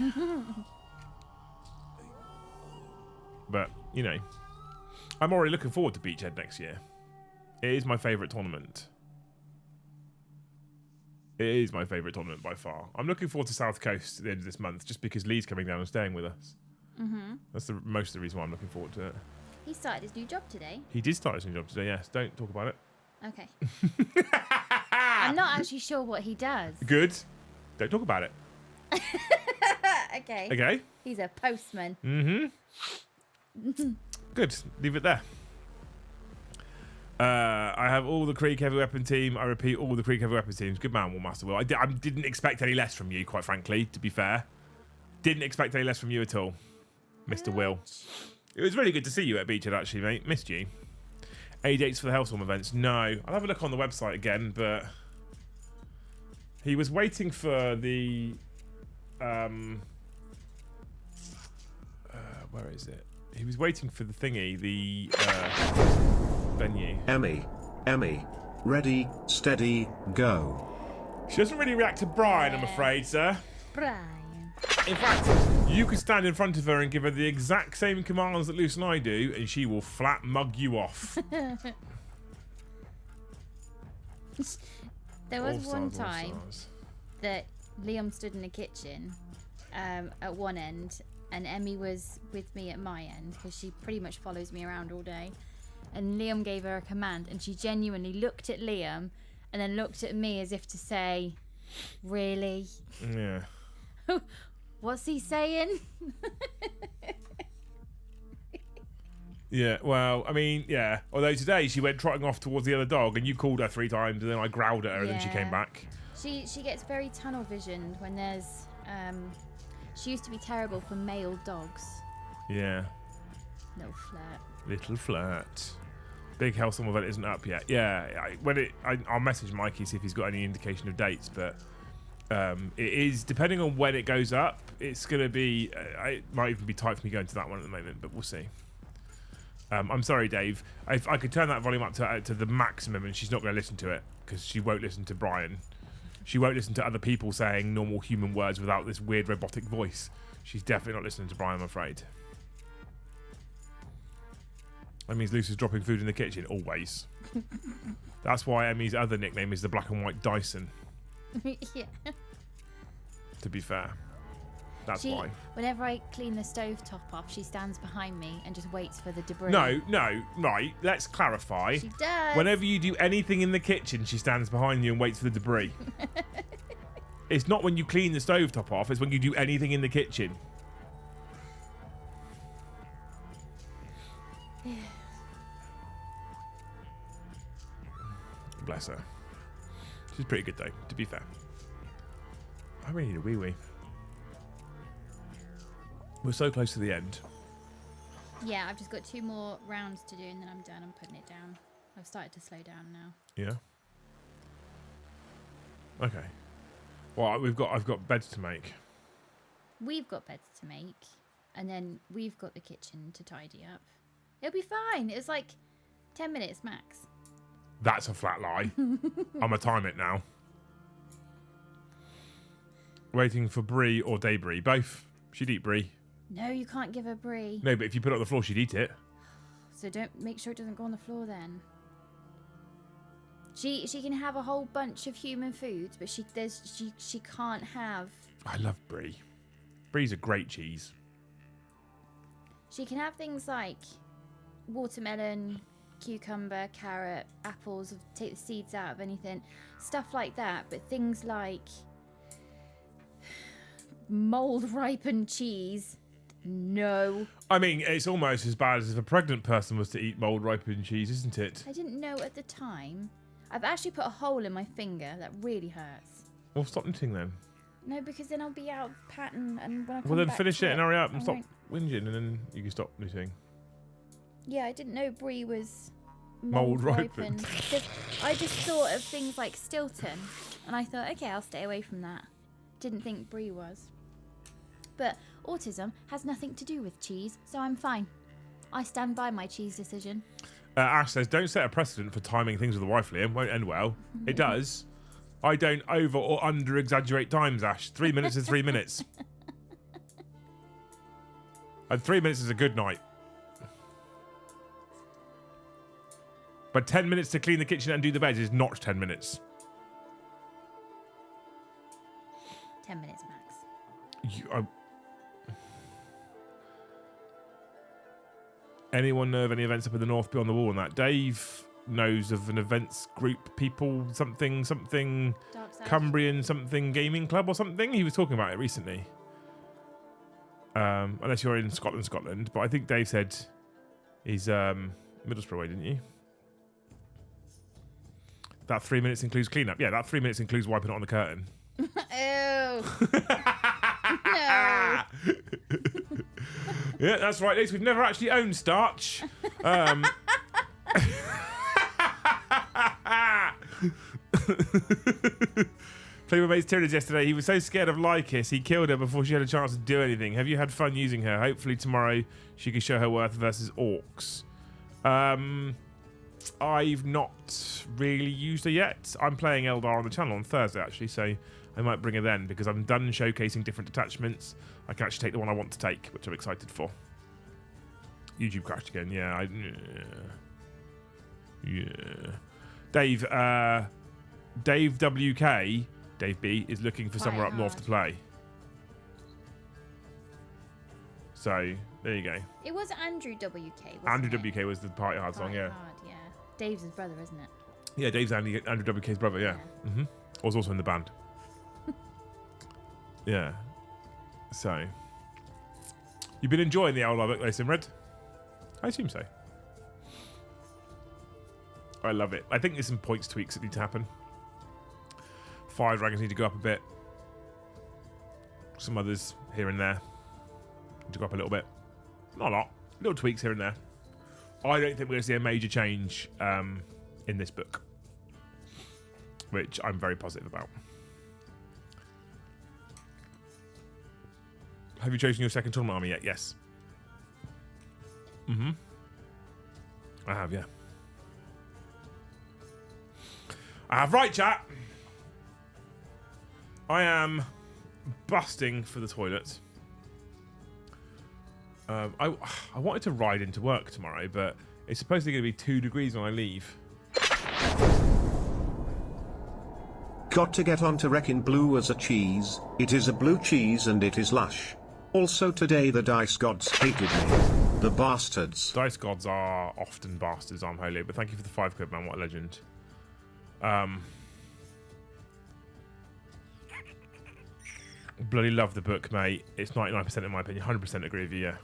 But, you know, I'm already looking forward to Beachhead next year. It is my favourite tournament. It is my favourite tournament by far. I'm looking forward to South Coast at the end of this month, just because Lee's coming down and staying with us. That's most of the reason why I'm looking forward to it. He started his new job today. He did start his new job today, yes. Don't talk about it. Okay. I'm not actually sure what he does. Good. Don't talk about it. Okay. Okay? He's a postman. Good. Leave it there. I have all the Krieg heavy weapon team. I repeat, all the Krieg heavy weapon teams. Good man, Warmaster Will. I didn't expect any less from you, quite frankly, to be fair. Didn't expect any less from you at all, Mr. Will. It was really good to see you at Beachhead, actually, mate. Missed you. Any dates for the Hellstorm events? No. I'll have a look on the website again, but he was waiting for the where is it? He was waiting for the thingy, the venue. Emmy, ready, steady, go. She doesn't really react to Brian, I'm afraid, sir. Brian. In fact, you could stand in front of her and give her the exact same commands that Luce and I do, and she will flat mug you off. There was All one stars, all time stars. that Liam stood in the kitchen at one end, and Emmy was with me at my end because she pretty much follows me around all day. And Liam gave her a command, and she genuinely looked at Liam and then looked at me as if to say, "Really? Yeah. What's he saying?" Yeah, well, I mean, yeah. Although today she went trotting off towards the other dog, and you called her 3 times, and then I growled at her, and then she came Yeah. back. She gets very tunnel visioned when there's. She used to be terrible for male dogs. Yeah. No flirt. Little flirt. Big Hellstorm event isn't up yet. Yeah, I'll message Mikey, see if he's got any indication of dates, but it is, depending on when it goes up, it's going to be, it might even be tight for me going to that one at the moment, but we'll see. I'm sorry, Dave. If I could turn that volume up to the maximum, and she's not going to listen to it, because she won't listen to Brian. She won't listen to other people saying normal human words without this weird robotic voice. She's definitely not listening to Brian, I'm afraid. That means Lucy's dropping food in the kitchen, always. That's why Emmy's other nickname is the black and white Dyson, Yeah. to be fair. That's why. Whenever I clean the stove top off, she stands behind me and just waits for the debris. No, right, let's clarify. She does. Whenever you do anything in the kitchen, she stands behind you and waits for the debris. It's not when you clean the stovetop off, it's when you do anything in the kitchen. Bless her. She's pretty good though, to be fair. I really need a wee-wee. We're so close to the end. Yeah, I've just got 2 more rounds to do and then I'm done. I'm putting it down. I've started to slow down now. Yeah. Okay. Well, I've got beds to make. We've got beds to make, and then we've got the kitchen to tidy up. It'll be fine. It's like 10 minutes max. That's a flat lie. I'm gonna time it now. Waiting for Brie or Debris. Both. She'd eat Brie. No, you can't give her brie. No, but if you put it on the floor, she'd eat it. So don't make sure it doesn't go on the floor then. She can have a whole bunch of human foods, but she can't have. I love Brie. Brie's a great cheese. She can have things like watermelon, cucumber, carrot, apples. Take the seeds out of anything, stuff like that. But things like mold ripened cheese, no. I mean, it's almost as bad as if a pregnant person was to eat mold ripened cheese, isn't it? I didn't know at the time. I've actually put a hole in my finger that really hurts. Well, stop knitting then. No, because then I'll be out of pattern, and when I come Well, then back finish to it and hurry up I and stop won't- whinging, and then you can stop knitting. Yeah, I didn't know brie was Mold mold ripened. ripened. I just thought of things like Stilton, and I thought, okay, I'll stay away from that. Didn't think brie was. But autism has nothing to do with cheese, so I'm fine. I stand by my cheese decision. Ash says, don't set a precedent for timing things with the wife, Liam. Won't end well. It does. I don't over or under exaggerate times, Ash. 3 minutes is 3 minutes. And 3 minutes is a good night. But 10 minutes to clean the kitchen and do the beds is not 10 minutes. 10 minutes max. Anyone know of any events up in the north beyond the wall and that? Dave knows of an events group, people, something, Dark side. Cumbrian something gaming club or something. He was talking about it recently. Unless you're in Scotland. But I think Dave said he's Middlesbrough way, didn't you? That 3 minutes includes cleanup. Yeah, that 3 minutes includes wiping it on the curtain. Oh. No. Yeah, that's right, Liz. We've never actually owned starch. Played with mate's Tyranids yesterday. He was so scared of Lycus, he killed her before she had a chance to do anything. Have you had fun using her? Hopefully tomorrow she can show her worth versus orcs. I've not really used her yet. I'm playing Eldar on the channel on Thursday, actually, so I might bring her then, because I'm done showcasing different detachments. I can actually take the one I want to take, which I'm excited for. YouTube crashed again. Yeah. Dave WK, Dave B, is looking for somewhere up north to play. So, there you go. It was Andrew WK, wasn't Andrew it? WK was the Party Hard song, yeah. Hard, yeah. Dave's his brother, isn't it? Yeah, Dave's Andrew WK's brother, yeah. I was also in the band. Yeah. So, you've been enjoying the Eldar book, though, Simred? I assume so. I love it. I think there's some points tweaks that need to happen. Fire dragons need to go up a bit. Some others here and there need to go up a little bit. Not a lot. Little tweaks here and there. I don't think we're going to see a major change in this book, which I'm very positive about. Have you chosen your second tournament army yet? Yes. I have, yeah. I have. Right, chat. I am busting for the toilet. I wanted to ride into work tomorrow, but it's supposedly going to be 2 degrees when I leave. Got to get on to Wrecking Blue as a cheese. It is a blue cheese and it is lush. Also today the dice gods hated me. The bastards. Dice gods are often bastards, I'm holy, but thank you for the 5 quid, man. What a legend. Bloody love the book, mate. It's 99% in my opinion. 100% agree with you, yeah.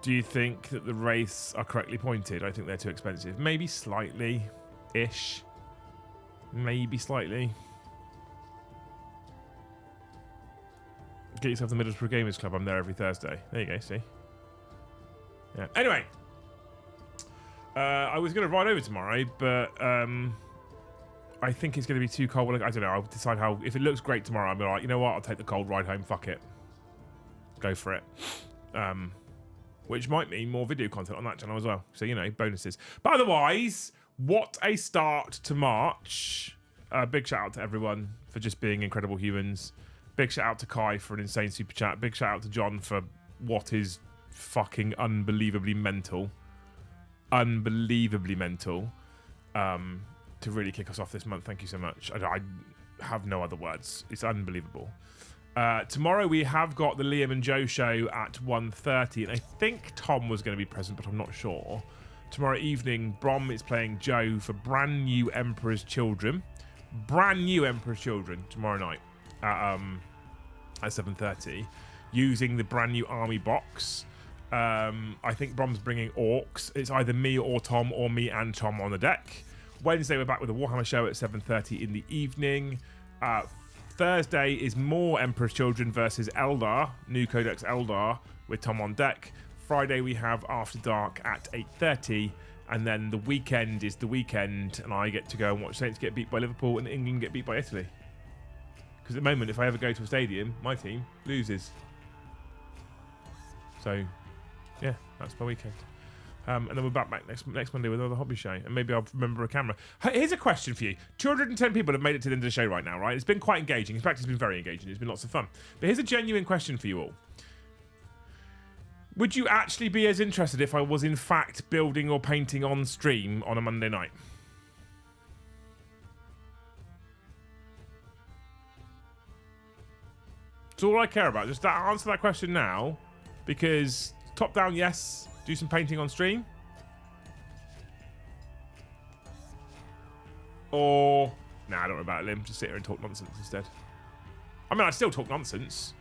Do you think that the wraiths are correctly pointed? I think they're too expensive. Maybe slightly-ish. Maybe slightly. Get yourself the Middlesbrough Gamers Club. I'm there every Thursday. There you go, see? Yeah. Anyway. I was going to ride over tomorrow, but I think it's going to be too cold. I don't know. I'll decide how... If it looks great tomorrow, I'll be like, you know what? I'll take the cold ride home. Fuck it. Go for it. Which might mean more video content on that channel as well. So, you know, bonuses. But otherwise, what a start to March. Big shout out to everyone for just being incredible humans. Big shout out to Kai for an insane super chat. Big shout out to John for what is fucking unbelievably mental. Unbelievably mental. To really kick us off this month. Thank you so much. I have no other words. It's unbelievable. Tomorrow we have got the Liam and Joe show at 1:30, and I think Tom was going to be present, but I'm not sure. Tomorrow evening, Brom is playing Joe for brand new Emperor's Children. Brand new Emperor's Children tomorrow night at 7:30, using the brand new army box. I think Brom's bringing orcs. It's either me or Tom, or me and Tom on the deck. Wednesday we're back with a Warhammer show at 7:30 in the evening. Thursday is more Emperor's Children versus Eldar, new Codex Eldar, with Tom on deck. Friday we have After Dark at 8:30, and then the weekend is the weekend, and I get to go and watch Saints get beat by Liverpool and England get beat by Italy. Because at the moment, if I ever go to a stadium, my team loses. So, yeah, that's my weekend. And then we're back next Monday with another hobby show. And maybe I'll remember a camera. Here's a question for you. 210 people have made it to the end of the show right now, right? It's been quite engaging. In fact, it's been very engaging. It's been lots of fun. But here's a genuine question for you all. Would you actually be as interested if I was in fact building or painting on stream on a Monday night? It's all I care about. Just answer that question now. Because top down, yes. Do some painting on stream. Or... Nah, don't worry about it, Lim. Just sit here and talk nonsense instead. I mean, I'd still talk nonsense.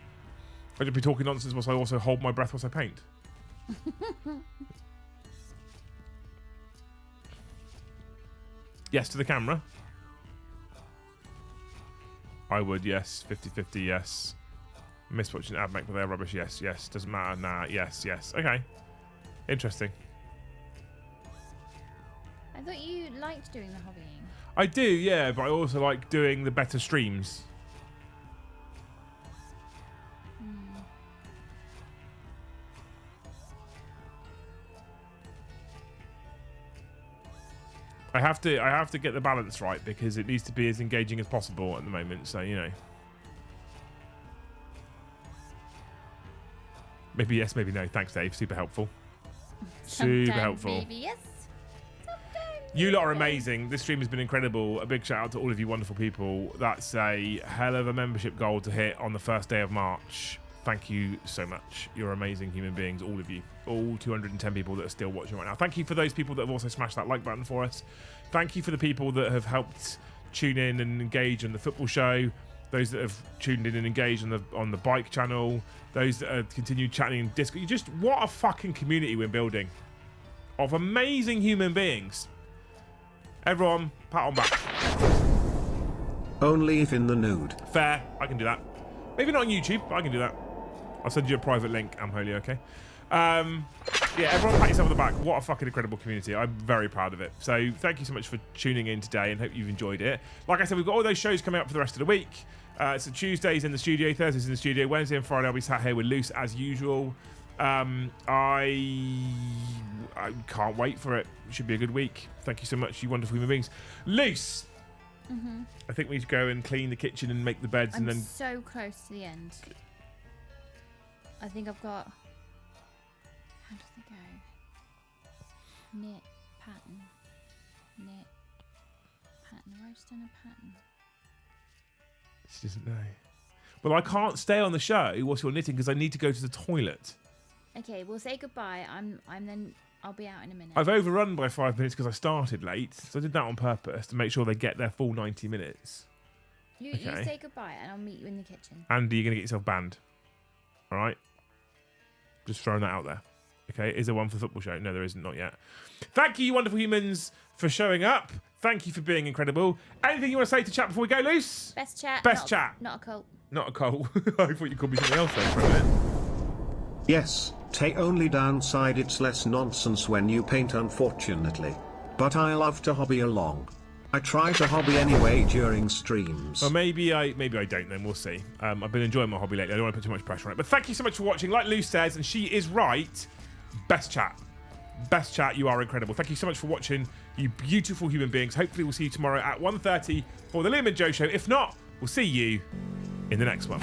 I'd just be talking nonsense whilst I also hold my breath whilst I paint. Yes to the camera. I would, yes. 50-50, yes. Miss watching Admech, but they're rubbish, yes, yes. Doesn't matter, nah, yes, yes. Okay. Interesting. I thought you liked doing the hobbying. I do, yeah, but I also like doing the better streams. I have to get the balance right because it needs to be as engaging as possible at the moment. So you know, maybe yes, maybe no. Thanks, Dave. Super helpful. Super helpful. Maybe yes. You lot are amazing. This stream has been incredible. A big shout out to all of you wonderful people. That's a hell of a membership goal to hit on the first day of March. Thank you so much. You're amazing human beings, all of you. All 210 people that are still watching right now. Thank you for those people that have also smashed that like button for us. Thank you for the people that have helped tune in and engage on the football show. Those that have tuned in and engaged on the bike channel. Those that have continued chatting in Discord. What a fucking community we're building of amazing human beings. Everyone, pat on back. Only if in the nude. Fair, I can do that. Maybe not on YouTube, but I can do that. I'll send you a private link, Amholy, okay? Yeah, everyone pat yourself on the back. What a fucking incredible community. I'm very proud of it. So thank you so much for tuning in today and hope you've enjoyed it. Like I said, we've got all those shows coming up for the rest of the week. So Tuesdays in the studio, Thursdays in the studio, Wednesday and Friday I'll be sat here with Luce as usual. I can't wait for it. It should be a good week. Thank you so much, you wonderful human beings. Luce! I think we need to go and clean the kitchen and make the beds I'm and then... so close to the end. I think I've got... How does it go? Knit, pattern, knit, pattern. Have I just done a pattern? She doesn't know. Well, I can't stay on the show whilst you're knitting because I need to go to the toilet. Okay, we'll say goodbye. I'll be out in a minute. I've overrun by 5 minutes because I started late, so I did that on purpose to make sure they get their full 90 minutes. You say goodbye and I'll meet you in the kitchen. Andy, you're going to get yourself banned. All right? Just throwing that out there. Okay, is there one for the football show? No, there isn't, not yet. Thank you, you wonderful humans, for showing up. Thank you for being incredible. Anything you want to say to chat before we go, Luce? Best chat. Best chat. Not a cult. Not a cult. I thought you called me something else then for a minute. Yes, take only downside it's less nonsense when you paint unfortunately. But I love to hobby along. I try to hobby anyway during streams. Well, maybe I don't then, we'll see. I've been enjoying my hobby lately. I don't want to put too much pressure on it. But thank you so much for watching. Like Lou says, and she is right, best chat. Best chat, you are incredible. Thank you so much for watching, you beautiful human beings. Hopefully we'll see you tomorrow at 1:30 for the Liam and Joe show. If not, we'll see you in the next one.